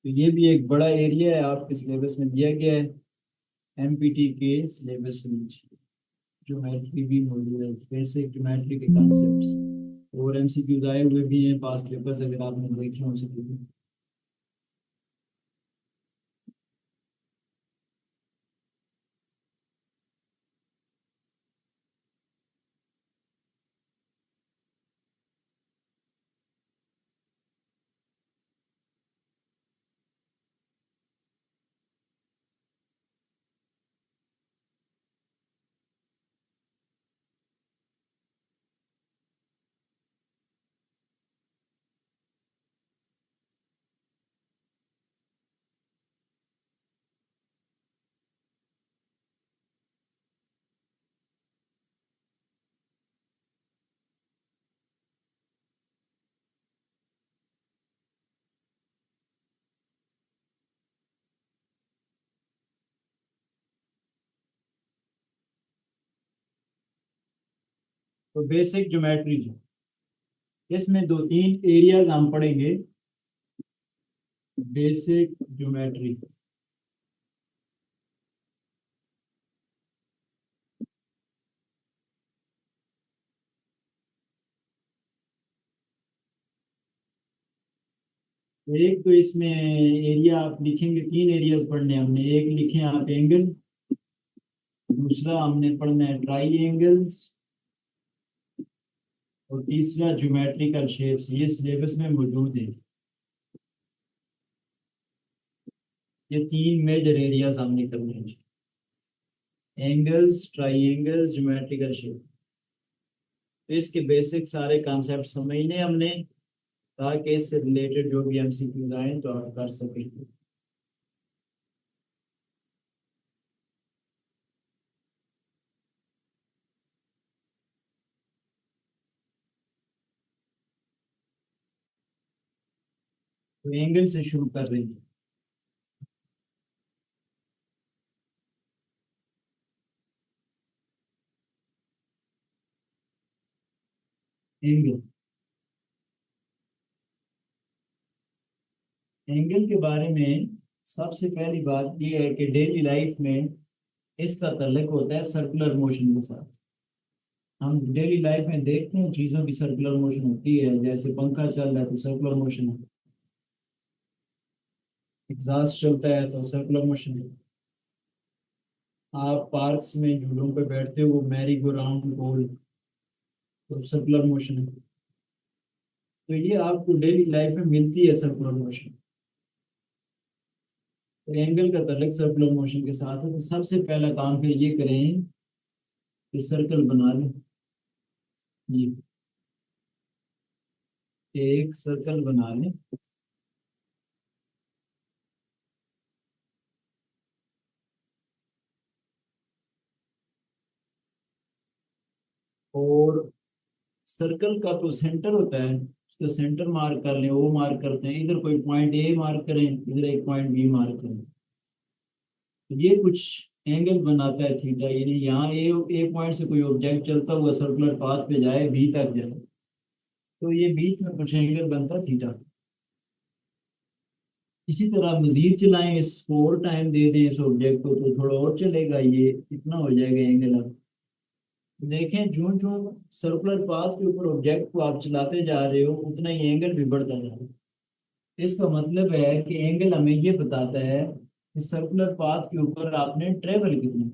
तो ये भी एक बड़ा एरिया है आपके सिलेबस में दिया गया है, एमपीटी के सिलेबस में ज्योमेट्री भी मौजूद है, बेसिक ज्योमेट्री के कॉन्सेप्ट्स और एमसीक्यूज आए हुए भी हैं पास्ट पेपर्स अगर आपने देखे हो सके। तो बेसिक ज्योमेट्री, इसमें दो तीन एरियाज हम पढ़ेंगे। बेसिक ज्योमेट्री, एक तो इसमें एरिया आप लिखेंगे, तीन एरियाज पढ़ने हमने। एक लिखे आप एंगल, दूसरा हमने पढ़ना है ट्राई एंगल्स, और तीसरा ज्योमेट्रिकल शेप्स। ये सिलेबस में मौजूद है। ये तीन मेजर एरियाज हमने करने हैं, एंगल्स, ट्राइंगल्स, ज्योमेट्रिकल शेप। तो इसके बेसिक सारे कॉन्सेप्ट समझने हमने, ताकि इससे रिलेटेड जो भी एमसीक्यूज आए तो आप कर सकें। तो एंगल से शुरू कर रहे हैं। एंगल, एंगल के बारे में सबसे पहली बात यह है कि डेली लाइफ में इसका ताल्लुक होता है सर्कुलर मोशन के साथ। हम डेली लाइफ में देखते हैं चीजों की सर्कुलर मोशन होती है, जैसे पंखा चल रहा है तो सर्कुलर मोशन है, एग्जॉस्ट चलता है तो सर्कुलर मोशन है, आप पार्क्स में झूलों पे बैठते हो, मैरी गो राउंड गोल, तो सर्कुलर मोशन है। तो ये आपको डेली लाइफ में मिलती है सर्कुलर मोशन। तो एंगल का ताल्लुक सर्कुलर मोशन के साथ है। तो सबसे पहला काम फिर ये करें कि सर्कल बना लें। ये एक सर्कल बना लें, और सर्कल का तो सेंटर होता है, उसका सेंटर मार्क कर लें, वो मार्क करते हैं। इधर कोई पॉइंट ए मार्क करें, इधर एक पॉइंट बी मार्क करें। तो ये कुछ एंगल बनाता है थीटा, यानी यहाँ ए पॉइंट से कोई ऑब्जेक्ट चलता हुआ सर्कुलर पाथ पे जाए, बी तक जाए, तो ये बीच में कुछ एंगल बनता है थीटा। इसी तरह मजीद चलाएं, इसको और टाइम दे दें इस ऑब्जेक्ट को, तो थोड़ा और चलेगा, ये इतना हो जाएगा एंगल। अब देखें, जो जो सर्कुलर पाथ के ऊपर ऑब्जेक्ट को आप चलाते जा रहे हो, उतना ही एंगल भी बढ़ता जा रहा है। इसका मतलब है कि एंगल हमें ये बताता है कि सर्कुलर पाथ के ऊपर आपने ट्रेवल कितना।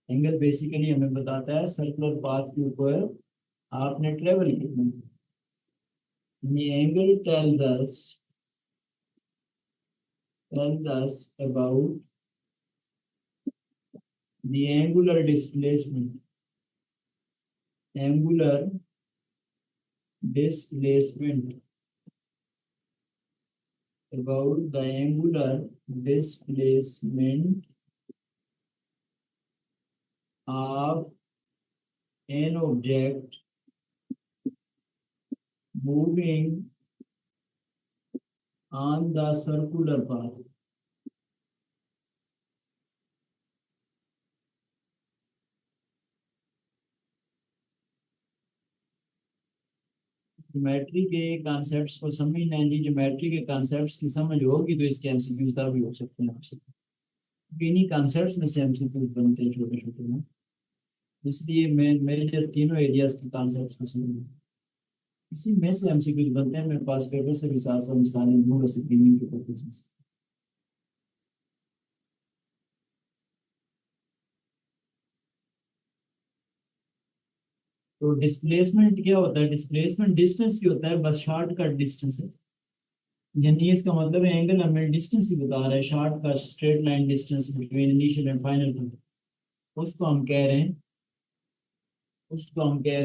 एंगल बेसिकली हमें बताता है सर्कुलर पाथ के ऊपर आपने ट्रेवल कितना। ये angle tells us about the angular displacement about the angular displacement of an object moving on the circular path. Geometry के कॉन्सेप्ट्स को समझना है जी। ज्योमेट्री के कॉन्सेप्ट्स की समझ होगी तो इसके एमसीक्यूज भी हो सकते हैं आपसे, क्योंकि इन्हीं कॉन्सेप्ट्स में से एमसीक्यूज बनते हैं छोटे छोटे ना। इसलिए मैं मेरे लिए तीनों एरियाज के कॉन्सेप्ट्स को समझना, इसी में से एमसीक्यूज बनते हैं। मेरे पास पेपर से भी साथ साथ मिसालें दूंगा स्क्रीनिंग के पर्पज से। तो डिस्प्लेसमेंट क्या होता है? डिस्प्लेसमेंट डिस्टेंस की होता है, बस शॉर्टकट डिस्टेंस है। यानी इसका मतलब है एंगल हमें डिस्टेंस ही बता रहा है, shortcut straight line distance between initial and final point. उसको हम कह रहे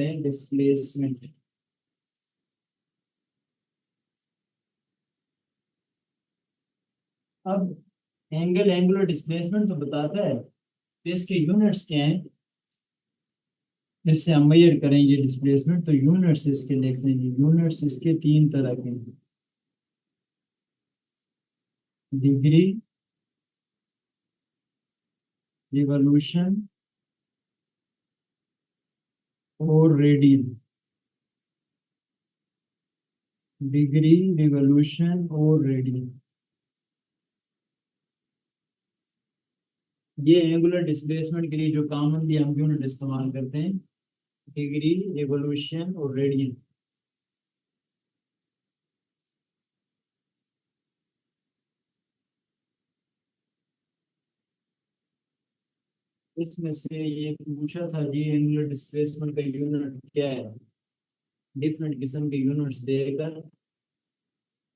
हैं डिस्प्लेसमेंट। अब एंगुलर डिस्प्लेसमेंट तो बताता है, तो इसके यूनिट्स क्या हैं? इससे हम मेजर करेंगे डिस्प्लेसमेंट, तो यूनिट्स इसके लिख लेंगे। यूनिट्स इसके तीन तरह के हैं, डिग्री, रिवॉल्यूशन और रेडियन। डिग्री, रिवॉल्यूशन और रेडियन, ये एंगुलर डिस्प्लेसमेंट के लिए जो कॉमनली हम यूनिट इस्तेमाल करते हैं, डिग्री, रिवॉल्यूशन और रेडियन। इसमें से ये पूछा था जी, एंगुलर डिस्प्लेसमेंट का यूनिट क्या है? डिफरेंट किस्म के यूनिट्स देकर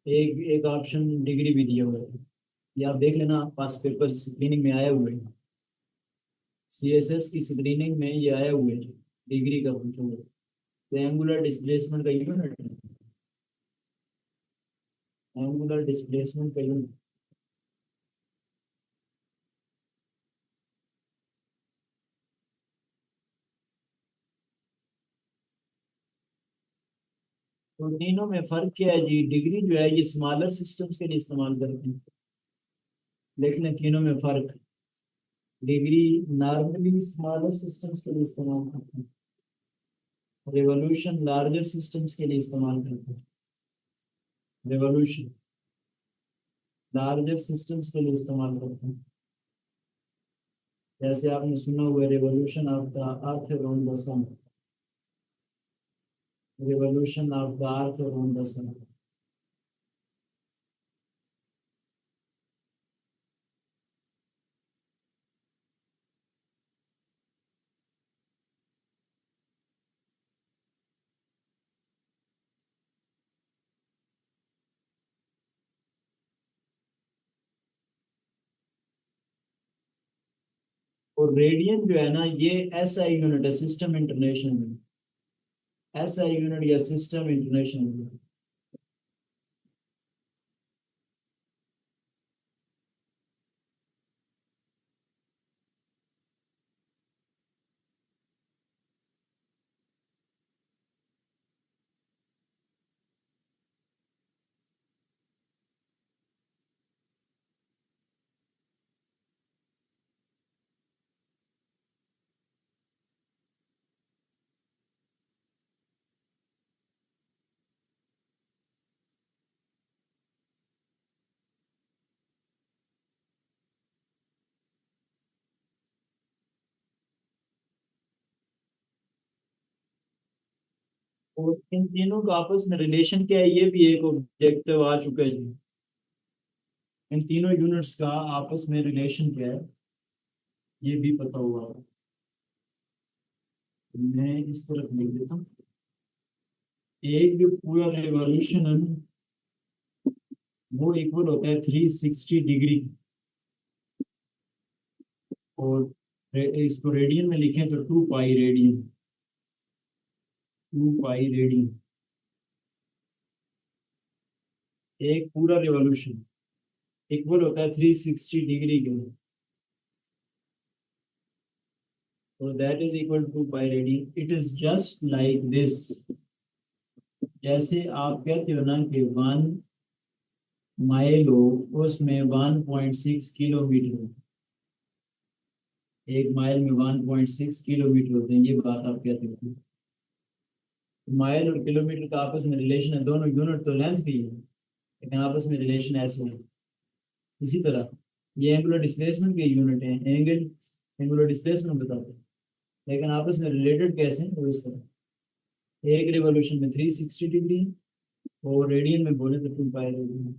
एक एक ऑप्शन डिग्री भी दिया हुआ है, ये आप देख लेना, पास पेपर स्क्रीनिंग में आया हुआ है। सीएसएस की स्क्रीनिंग में ये आया हुआ है, डिग्री का पूछा हुआ है। तो एंगुलर डिस्प्लेसमेंट का यूनिट, एंगुलर डिस्प्लेसमेंट का यूनिट। तो तीनों में फर्क क्या है जी? डिग्री जो है ये स्मॉलर सिस्टम्स के लिए इस्तेमाल करते हैं, देख लें तीनों में फर्क। डिग्री नॉर्मली स्मॉलर सिस्टम्स के लिए इस्तेमाल करते हैं, रेवोल्यूशन लार्जर सिस्टम्स के लिए इस्तेमाल करते हैं। रेवोल्यूशन लार्जर सिस्टम्स के लिए इस्तेमाल करते हैं। जैसे आपने सुना हुआ revolution of the earth around the sun, revolution of the earth around the sun. और रेडियन जो है ना, ये एसआई यूनिट है, सिस्टम इंटरनेशनल। एसआई यूनिट या सिस्टम इंटरनेशनल। और इन तीनों का आपस में रिलेशन क्या है, ये भी एक ऑब्जेक्टिव आ चुका है जी। इन तीनों यूनिट्स का आपस में रिलेशन क्या है, ये भी पता हुआ है। मैं इस तरफ लिख देता हूँ। एक जो पूरा रेवोल्यूशन है ना, वो इक्वल होता है 360 डिग्री। और इसको रेडियन में लिखें तो 2 पाई रेडियन। 2 पाई रेडियन एक पूरा रेवोल्यूशन इक्वल होता है 360 डिग्री के। तो that is equal to pi radian. It is just like this. जैसे आप कहते हो ना कि 1 माइल हो, उसमें 1.6 किलोमीटर हो। 1 माइल में 1.6 किलोमीटर होते हैं, ये बात आप कहते हो। माइल और किलोमीटर का आपस में रिलेशन है, दोनों यूनिट तो लेंथ की है, लेकिन आपस में रिलेशन ऐसे है। इसी तरह ये एंगुलर डिस्प्लेसमेंट के यूनिट हैं, एंगुलर डिस्प्लेसमेंट बताते हैं, लेकिन आपस में रिलेटेड कैसे हैं, वो इस तरह। एक रिवॉल्यूशन में 360 डिग्री है, और रेडियन में बोले तो 2 पाई रेडियन।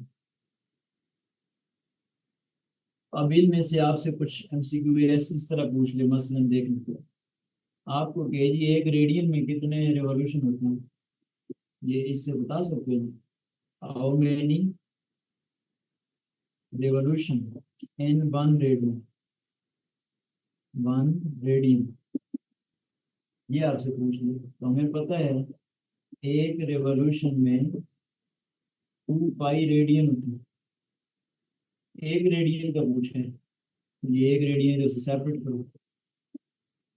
अब इनमें से आपसे कुछ एमसीक्यू इस तरह पूछ ले, मसलन देखने को आपको कहे जी एक रेडियन में कितने रिवॉल्यूशन होते हैं, ये इससे बता सकते हैं। How many revolution in 1 radian, 1 radian, ये आपसे पूछ लो तो हमें पता है एक रिवॉल्यूशन में 2 पाई रेडियन होती है। एक रेडियन का पूछे, ये एक रेडियन जो सेपरेट करो,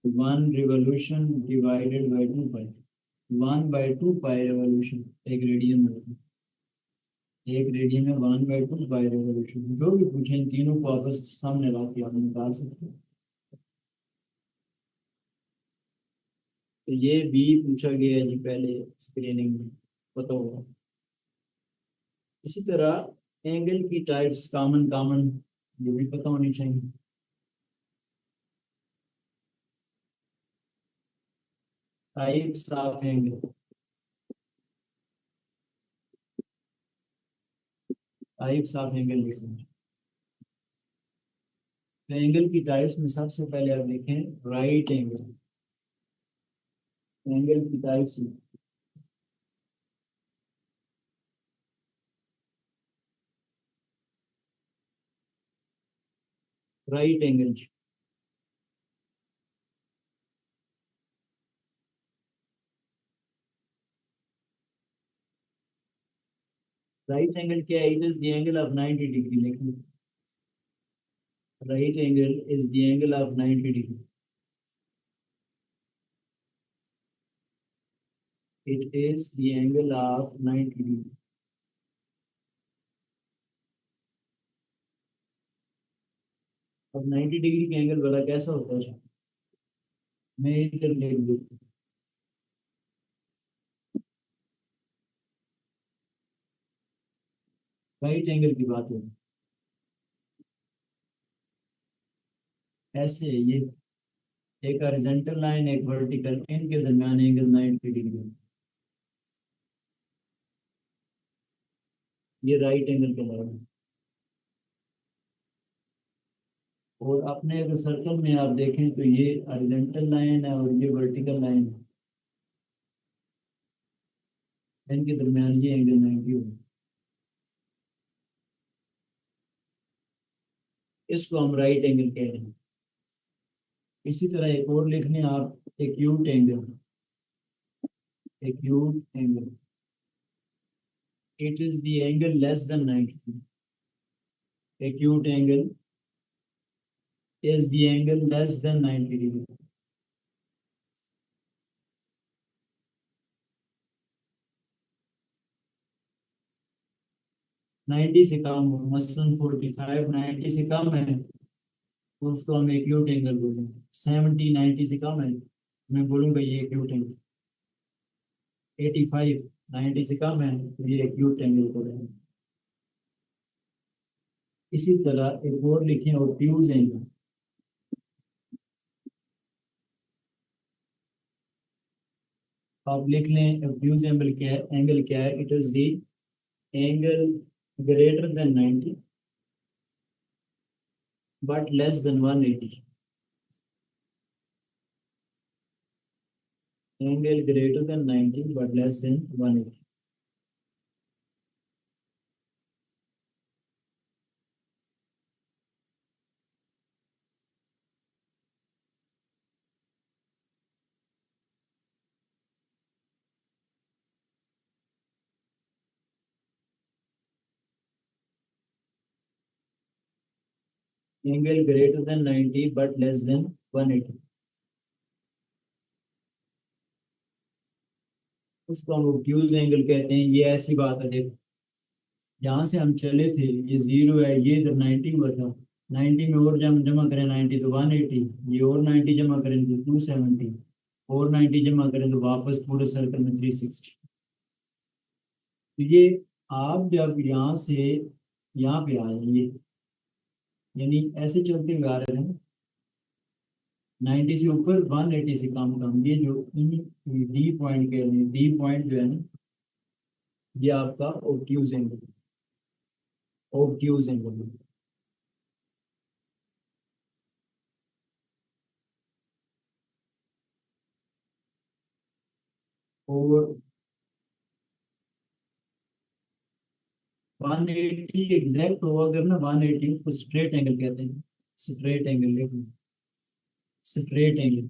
1 revolution divided by 2 pi, 1/2 pi revolution एक रेडियन में होती है। एक रेडियन में 1/2 पाई रिवॉल्यूशन, जो भी पूछे इन तीनों को आपस सामने ला के आप निकाल सकते हैं। तो ये भी पूछा गया है जी पहले स्क्रीनिंग में, पता होगा। इसी तरह एंगल की टाइप्स कॉमन कॉमन ये भी पता होनी चाहिए। Types of angle, types of angle लिखें। तो एंगल की टाइप्स में सबसे पहले आप लिखें राइट एंगल। एंगल की types right angle. Right angle क्या है? It is the angle of 90 degree. लेकिन right angle is the angle of 90 degree. It is the angle of 90 degree. अब 90 डिग्री का एंगल बड़ा कैसा होता है, मैं इधर लिख दूँ। राइट एंगल की बात है, ऐसे ये एक हॉरिजॉन्टल लाइन एक वर्टिकल, इनके दरमियान एंगल 90 डिग्री, ये राइट एंगल कहलाएगा। और अपने अगर सर्कल में आप देखें तो ये हॉरिजॉन्टल लाइन है और ये वर्टिकल लाइन है, इनके दरमियान ये एंगल 90 होगा। इसको हम राइट एंगल कह रहे हैं। इसी तरह एक और लिख लें आप, acute angle. Acute angle, it is the angle less than 90। Acute angle is the angle less than 90 degree। 90 से कम हो, मसलन 45 90 से कम है तो उसको हम एक्यूट एंगल बोलेंगे। 70 90 से कम है, मैं बोलूँगा ये एक्यूट एंगल। 85 90 से कम है तो ये एक्यूट एंगल बोलेंगे। इसी तरह एक और लिखें, ऑब्ट्यूज एंगल। आप लिख लें ऑब्ट्यूज एंगल क्या है, it is the angle greater than 90 but less than 180, angle greater than 90 but less than 180। Angle greater than 90 but less than 180, उसको हम ऑब्ट्यूज एंगल कहते हैं। ये ऐसी बात है, देखो यहाँ से हम चले थे, ये जीरो है, ये इधर 90 हुआ था, 90 में और जम जमा करें 90 तो 180, ये और 90 जमा करें तो 270, और 90 जमा करें तो वापस पूरे सर्कल में 360। तो ये आप जब यहाँ से यहाँ पे आए, ये यानी ऐसे चलते हुए आ रहे हैं 90 से ऊपर 180 से कम, ये जो डी पॉइंट कह रहे हैं, डी पॉइंट जो है ना, ये आपका ऑब्ट्यूज एंगल, ऑब्ट्यूज एंगल। और 180 एग्जैक्ट हो अगर ना, 180 उसको स्ट्रेट एंगल कहते हैं, स्ट्रेट एंगल, देखो straight angle.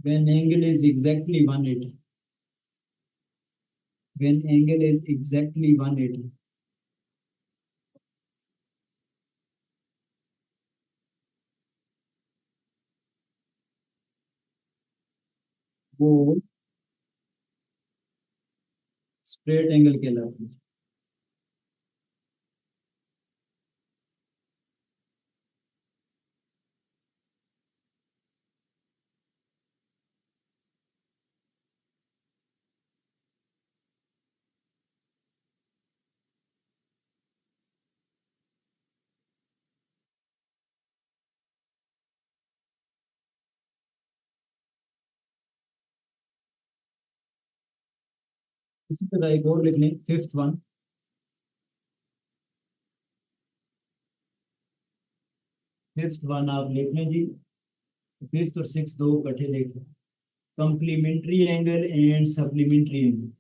when angle is exactly 180, when angle is exactly 180, वो स्ट्रेट एंगल कहलाती है। इसी तरह एक और लिख लें, फिफ्थ वन, फिफ्थ वन आप लिख लें जी, फिफ्थ और सिक्स दो इकट्ठे लिख लें, complementary angle and supplementary angle.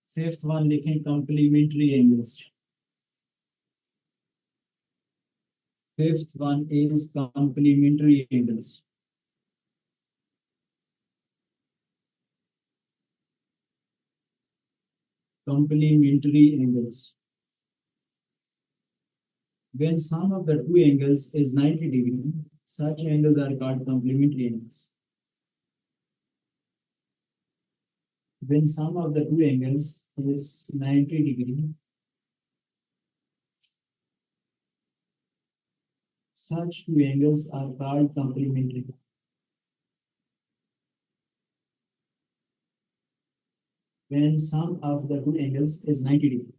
Fifth one लिखें complementary angles, fifth one is complementary angles. Complementary angles. When sum of the two angles is 90 degree, such angles are called complementary angles. When sum of the two angles is 90 degree, such two angles are called complementary. When sum of the two angles is 90 degree.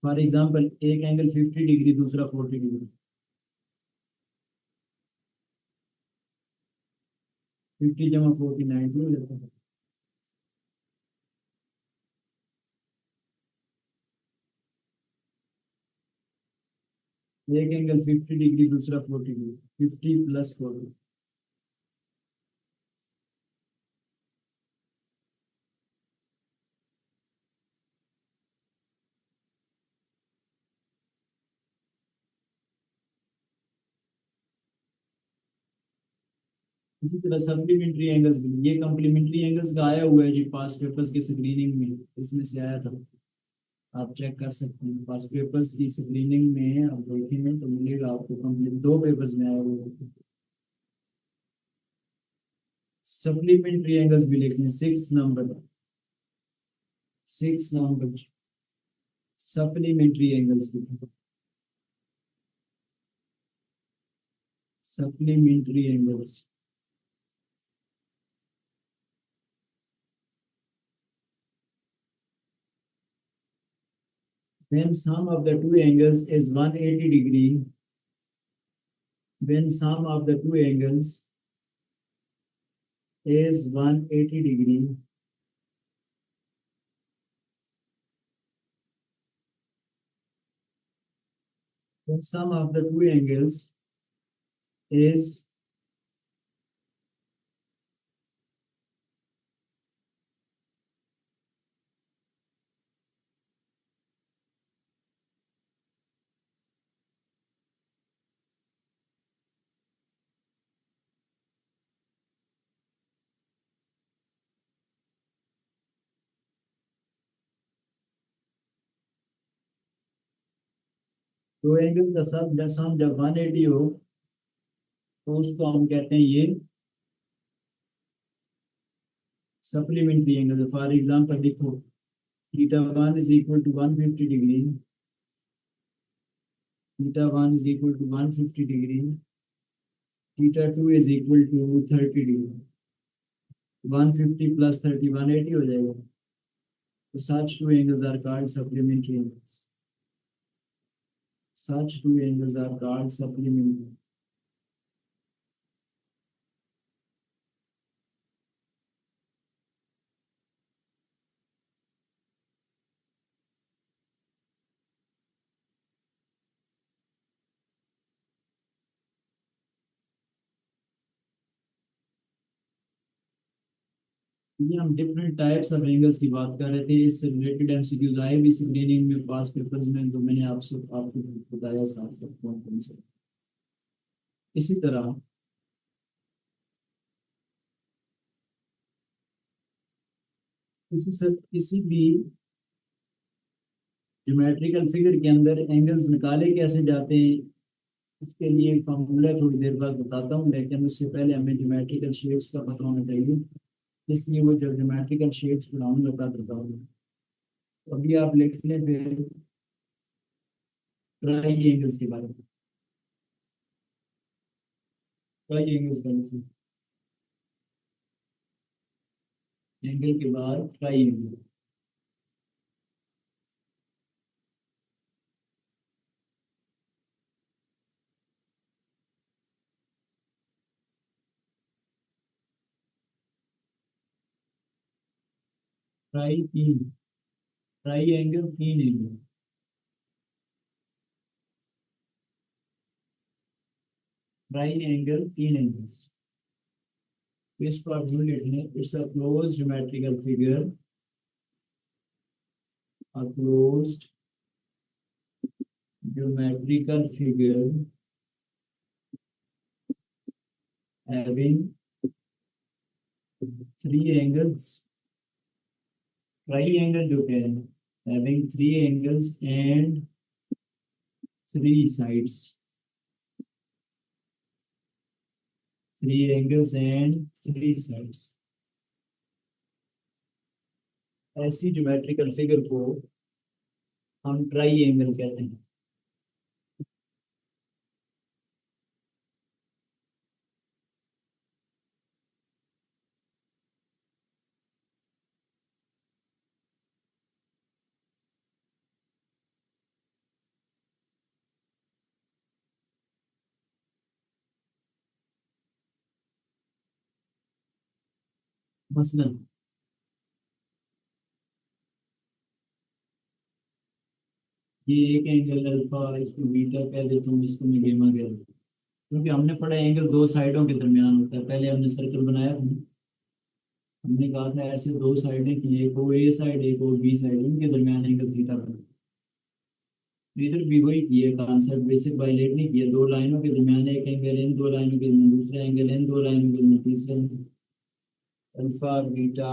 For example, एक angle 50 degree, दूसरा 40 degree, 50 जमा 40 90 हो जाता है। एक angle 50 degree, दूसरा 40 degree, 50 plus 40, इसी तरह सप्लीमेंट्री एंगल्स भी, ये कम्प्लीमेंट्री एंगल्स का आया हुआ है जी पास पेपर्स की स्क्रीनिंग में, इसमें से आया था, आप चेक कर सकते हैं पास पेपर्स की स्क्रीनिंग में, आप देखेंगे तो मिलेगा आपको, कंप्लीट दो पेपर्स में आया हुआ है। सप्लीमेंट्री एंगल्स भी लिखते हैं, six number, six number supplementary angles भी, supplementary angles. When sum of the two angles is 180 degree, when sum of the two angles is 180 degree, when sum of the two angles is दो angle का सम जब 180 हो तो उसको हम कहते हैं ये सप्लीमेंट्री एंगल। फॉर एग्जांपल लिखो, theta one is equal to 150 degree, theta 1 is equal to 150 degree, theta 2 is equal to 30 degree। 150 plus 30 180 हो जाएगा। तो such two angles are called supplementary angles, such two angles are called supplementary। ये हम different types of angles की बात कर रहे थे। इससे रिलेटेड एमसीक्यूज आए भी स्क्रीनिंग में पास पेपर्स में, तो मैंने आपको बताया साथ साथ कौन कौन से। इसी तरह किसी भी ज्योमेट्रिकल फिगर के अंदर एंगल्स निकाले कैसे जाते हैं, उसके लिए एक फॉर्मूला थोड़ी देर बाद बताता हूँ, लेकिन उससे पहले हमें ज्योमेट्रिकल शेप्स का पता होना चाहिए। इसलिए वो जो ज्योमेट्रिकल शेप्स बनाऊंगा बता देता हूँ। तो अभी आप लिख लें फिर ट्राई एंगल्स के बारे में। ट्राई एंगल्स का एंगल के बाद ट्राई एंगल। ट्राई एंगल तीन एंगल। ट्राई एंगल तीन एंगल्स। इसको आप यूं लिख लें, it's a closed geometrical figure, a closed geometrical figure having three angles, triangle जो कह रहे हैं, having three angles and three sides, three angles and three sides। ऐसी ज्योमेट्रिकल फिगर को हम ट्राई एंगल कहते हैं। मसलन ये एक एंगल अल्फा, इसको बीटा कह देता हूँ, इसको मैं गेमा कह देता हूँ, क्योंकि हमने पढ़ा एंगल दो साइडों के दरमियान होता है। पहले हमने सर्कल बनाया था, हमने कहा था ऐसे दो साइडें थी, एक वो ए साइड एक वो बी साइड, उनके दरमियान एंगल थीटा बना। इधर भी वही किए कॉन्सेप्ट, बेसिक वायलेट नहीं किया। दो लाइनों के दरमियान एक एंगल, इन दो लाइनों के दरमियान दूसरा एंगल, इन दो लाइनों के दरमियान तीसरा angle. Alpha beta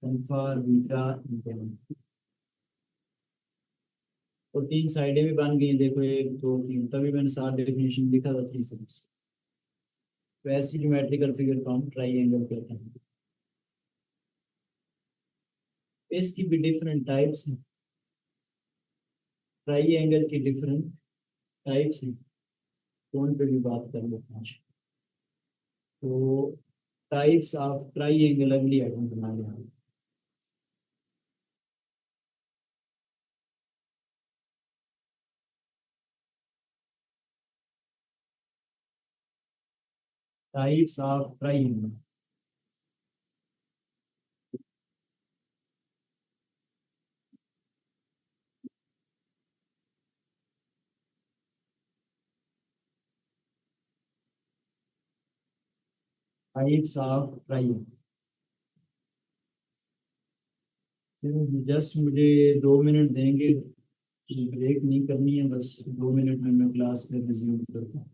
alpha beta angle. और तीन साइडें भी बन गई, देखो एक दो तीन, तभी मैंने सात डेफिनेशन लिखा था थ्री साइड्स। तो ऐसी ज्योमेट्रिकल फिगर को हम ट्राई एंगल कहते हैं। इसकी भी डिफरेंट टाइप्स हैं, ट्राई एंगल की डिफरेंट टाइप्स हैं। कौन पे भी बात कर लेते हैं। तो टाइप्स ऑफ ट्राई एंगल अगली आइटम बना लिया। Types of crime. Types of crime. Just मुझे 2 मिनट देंगे, ब्रेक नहीं करनी है, बस 2 मिनट में मैं क्लास में रिज्यूम करता हूँ।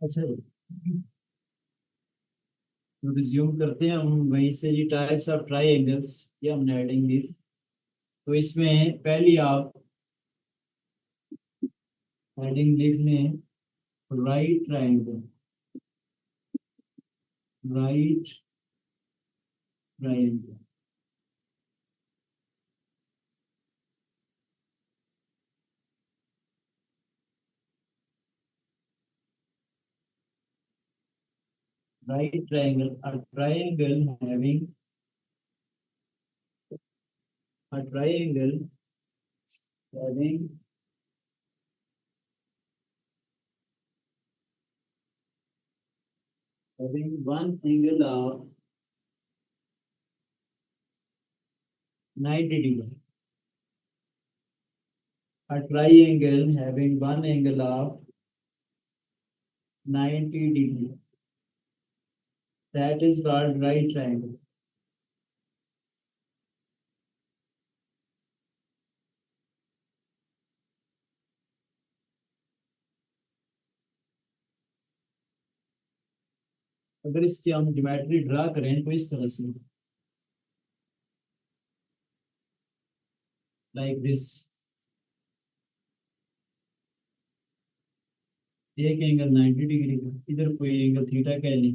अच्छा, तो रिज्यूम करते हैं हम वहीं से। ये टाइप्स ऑफ ट्राइंगल्स, ये हमने हेडिंग दी। तो इसमें पहली आप हेडिंग लिख लें, right triangle. Right triangle, right triangle, a triangle a triangle having one angle of 90 degree. A triangle having one angle of 90 degree. That is called right triangle. अगर इसकी हम ज्योमेट्री ड्रा करें तो इस तरह से, लाइक दिस। एक angle 90 degree का, इधर कोई एंगल थीटा कह लें,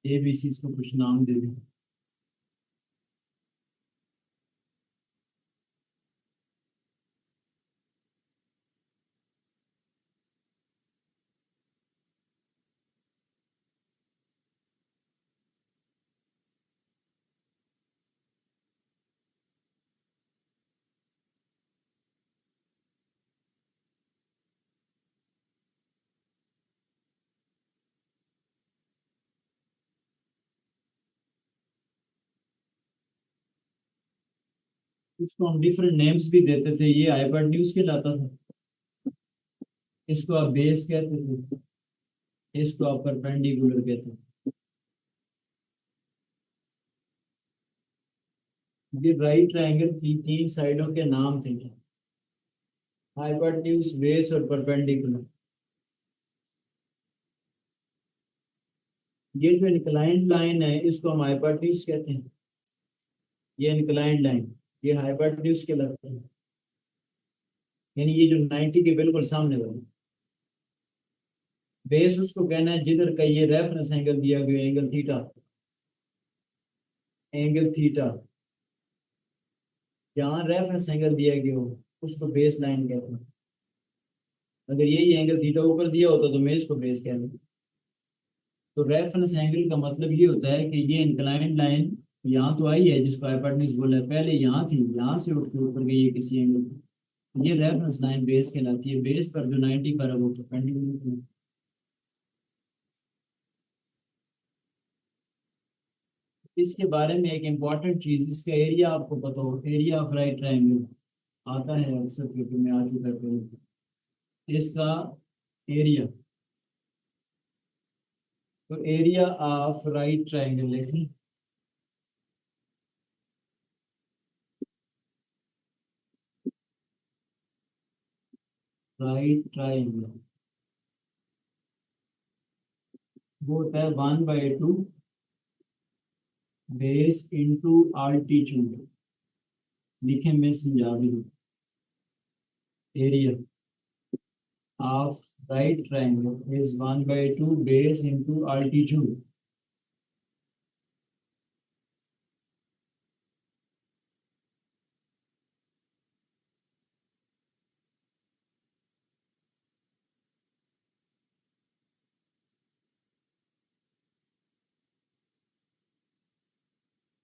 ए बी सी, इसको कुछ नाम दे दें। इसको हम डिफरेंट नेम्स भी देते थे। ये हाइपोटेन्यूज कहलाता था, इसको आप बेस कहते थे, इसको आप परपेंडिकुलर कहते हैं। ये राइट ट्रायंगल की तीन साइडों के नाम थे, हाइपोटेन्यूज, बेस और परपेंडिकुलर। ये जो इंक्लाइंड लाइन है इसको हम हाइपोटेन्यूज कहते हैं। ये इंक्लाइंड लाइन, ये हाइपोटेन्यूज कहलाती है। यानी ये जो 90 के बिल्कुल सामने वाली। बेस उसको कहना है जिधर का ये रेफरेंस एंगल दिया गया, एंगल थीटा, एंगल थीटा जहाँ रेफरेंस एंगल दिया गया हो उसको बेस लाइन कहते हैं। अगर यही एंगल थीटा ऊपर दिया होता तो मैं इसको बेस कह दूँ। तो रेफरेंस एंगल का मतलब ये होता है कि ये इंक्लाइंड लाइन यहाँ तो आई है जिसको हाइपोटेन्यूज बोला है, पहले यहाँ थी, यहाँ से उठ के ऊपर गई है किसी एंगल पे। ये रेफरेंस लाइन बेस कहलाती है। बेस पर जो 90 पर है वो परपेंडिकुलर है। इसके बारे में एक इम्पॉर्टेंट चीज, इसका एरिया आपको पता हो, एरिया ऑफ राइट ट्रायंगल आता है अक्सर पेपर में, आ चुका है पहले। इसका एरिया, तो एरिया ऑफ राइट ट्रायंगल लिखें। राइट ट्रायंगल वो होता है 1/2 बेस इंटू आल्टीट्यूड। लिखे मैं समझा भी दूँ। Area of right triangle is 1/2 base into altitude.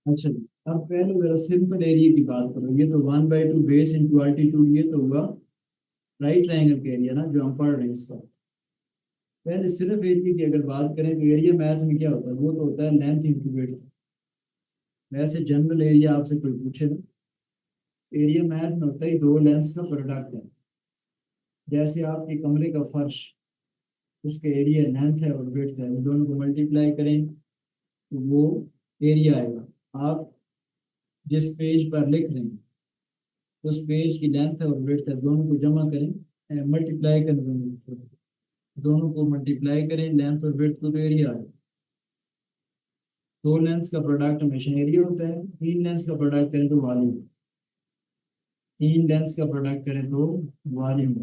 अच्छा, अब पहले जरा सिंपल एरिया की बात करो। ये तो 1/2 बेस इंटू अल्टीट्यूड, ये तो हुआ राइट ट्रायंगल का एरिया ना, जो हम पढ़ रहे हैं इसका। पहले सिर्फ एरिया की अगर बात करें तो एरिया मैथ में क्या होता है, वो तो होता है लेंथ इंटू विड्थ। वैसे जनरल एरिया आपसे कोई पूछे ना, एरिया मैथ में होता है दो लेंथ्स का प्रोडक्ट है। जैसे आपके कमरे का फर्श, उसके एरिया लेंथ है और विड्थ है, दोनों को मल्टीप्लाई करें तो वो एरिया आएगा। आप जिस पेज पर लिख रहे हैं उस पेज की लेंथ है और विड्थ है, दोनों को जमा करें, मल्टीप्लाई करें दोनों को, दोनों को मल्टीप्लाई करें, लेंथ और विड्थ को, तो एरिया है। दो लेंथ का प्रोडक्ट हमेशा एरिया होता है। तीन लेंथ का प्रोडक्ट करें तो वॉल्यूम, तीन लेंथ का प्रोडक्ट करें तो वॉल्यूम।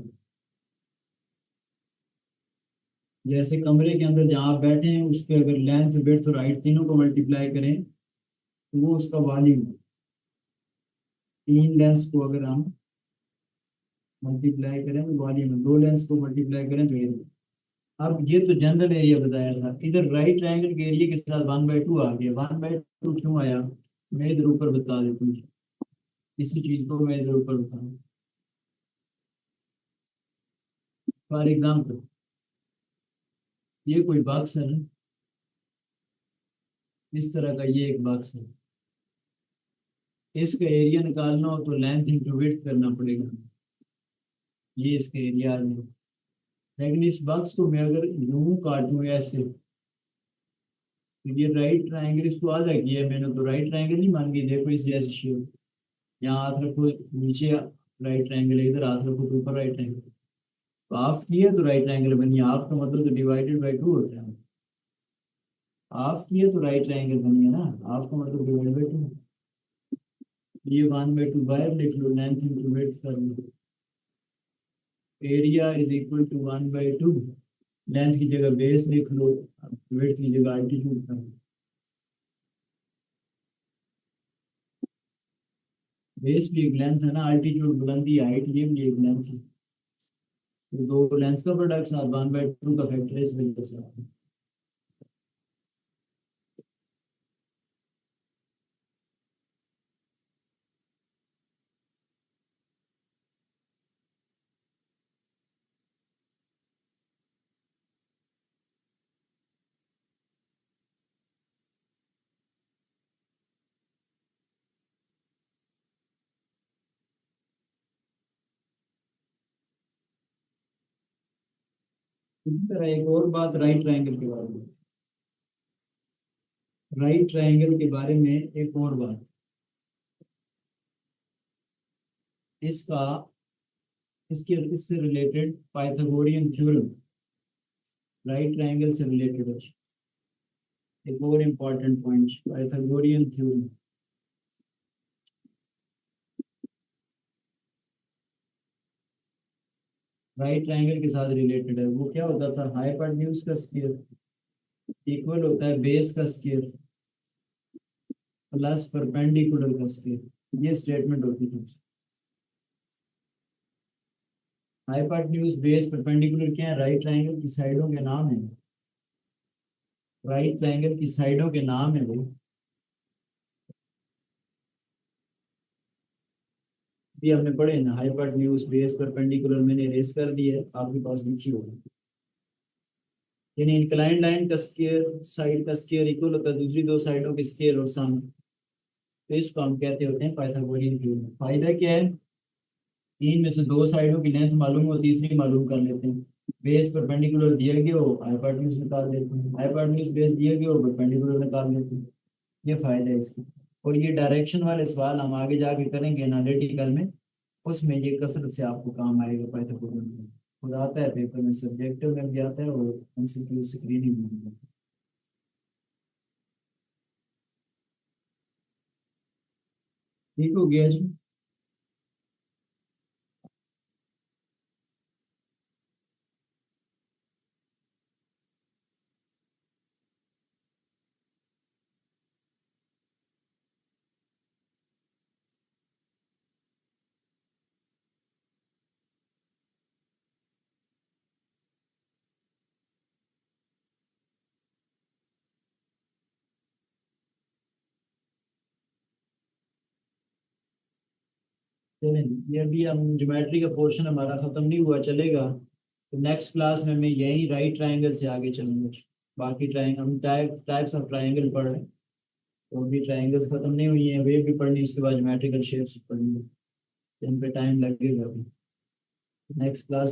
जैसे कमरे के अंदर जहाँ आप बैठे हैं उसके अगर लेंथ विड्थ और हाइट तीनों को मल्टीप्लाई करें तो वो उसका वॉल्यूम है। तीन लेंस को अगर हम मल्टीप्लाई करें तो वॉल्यूम है, दो लेंस को मल्टीप्लाई करें तो एरिया। अब ये तो जनरल एरिया बताया था, इधर राइट ट्रायंगल के एरिया के साथ 1/2 आ गया। 1/2 क्यों आया, मैं इधर ऊपर बता देता हूँ। इसी चीज को मैं इधर ऊपर बताऊँ। फॉर एग्जाम्पल ये कोई बॉक्स है ना, इस तरह का ये एक बॉक्स है। इसका एरिया निकालना हो तो लेंथ इंटू विड्थ करना पड़ेगा। ये इसका एरिया है। लेकिन इस बॉक्स को मैं अगर यूं काटूं ऐसे, तो ये राइट ट्रायंगल, इसको आधा किया है मैंने तो राइट ट्रायंगल नहीं मान गई। देखो इस जैसे शेप, यहाँ हाथ रखो नीचे राइट ट्रायंगल है, इधर हाथ रखो तो ऊपर राइट ट्रायंगल। तो हाफ किया तो राइट ट्रायंगल बनी। हाफ का मतलब तो डिवाइडेड बाई 2 होता है। हाफ किया तो राइट ट्रायंगल बनी है ना, हाफ का मतलब डिवाइडेड बाई 2। ये 1/2 बाहर लिख लो, लेंथ इंटू विड्थ कर लो। Area is equal to 1/2। Length की जगह बेस लिख लो, विड्थ की जगह अल्टीट्यूड कर लो। बेस भी एक लेंथ है ना, अल्टीट्यूड बुलंदी, हाइट ये भी एक लेंथ है। तो दो लेंथ का प्रोडक्ट साथ 1/2 का फैक्टर इस वजह से आता है। इसी तरह एक और बात राइट ट्रायंगल के बारे में, राइट ट्रायंगल के बारे में एक और बात, इसका इसके इससे related Pythagorean theorem right triangle से रिलेटेड है। एक और important point, Pythagorean theorem right triangle के साथ रिलेटेड है। वो क्या होता था, हाइपोटेन्यूज का स्क्वायर इक्वल होता है बेस का स्क्वायर प्लस परपेंडिकुलर का स्क्वायर। ये स्टेटमेंट होती थी। हाइपोटेन्यूज बेस परपेंडिकुलर क्या है, राइट ट्रायंगल की साइडों के नाम है। राइट ट्रायंगल की साइडों के नाम है वो। भी हमने पढ़े ना, हाइपोटेन्यूज बेस परपेंडिकुलर, मैंने रेस कर दिया है आपके पास लिखी होगी। यानी इंक्लाइंड लाइन का स्केयर, साइड का स्केयर इक्वल होता है दूसरी दो साइडों के स्केयर और सम। तो इसको हम कहते होते हैं पाइथागोरियन थ्योरम। फायदा क्या है, तीन में से दो साइडों की लेंथ मालूम हो, तीसरी मालूम कर लेते हैं। बेस परपेंडिकुलर दिया गया हो, हाइपोटेन्यूज निकाल लेते हैं। हाइपोटेन्यूज बेस दिया गया हो, परपेंडिकुलर निकाल लेते हैं। ये फायदा है इसका। और ये डायरेक्शन वाले सवाल हम आगे जाके करेंगे एनालिटिकल में, उसमें ये कसरत से आपको काम आएगा पाइथागोरियन थ्योरम। खुद आता है पेपर में, सब्जेक्टिव में भी आता है और एमसीक्यू स्क्रीनिंग में भी आता है। ठीक हो गया जी। चलें, ये अभी हम ज्योमेट्री का पोर्शन हमारा खत्म नहीं हुआ, चलेगा। तो नेक्स्ट क्लास में मैं यही राइट ट्रायंगल से आगे चलूंगा। बाकी ट्रायंगल हम टाइप्स ऑफ ट्रायंगल पढ़ रहे हैं। तो अभी ट्रायंगल्स खत्म नहीं हुई हैं, वेव भी पढ़नी, उसके बाद ज्योमेट्रिकल शेप्स पढ़नी है। इन पे टाइम लगेगा अभी। Next class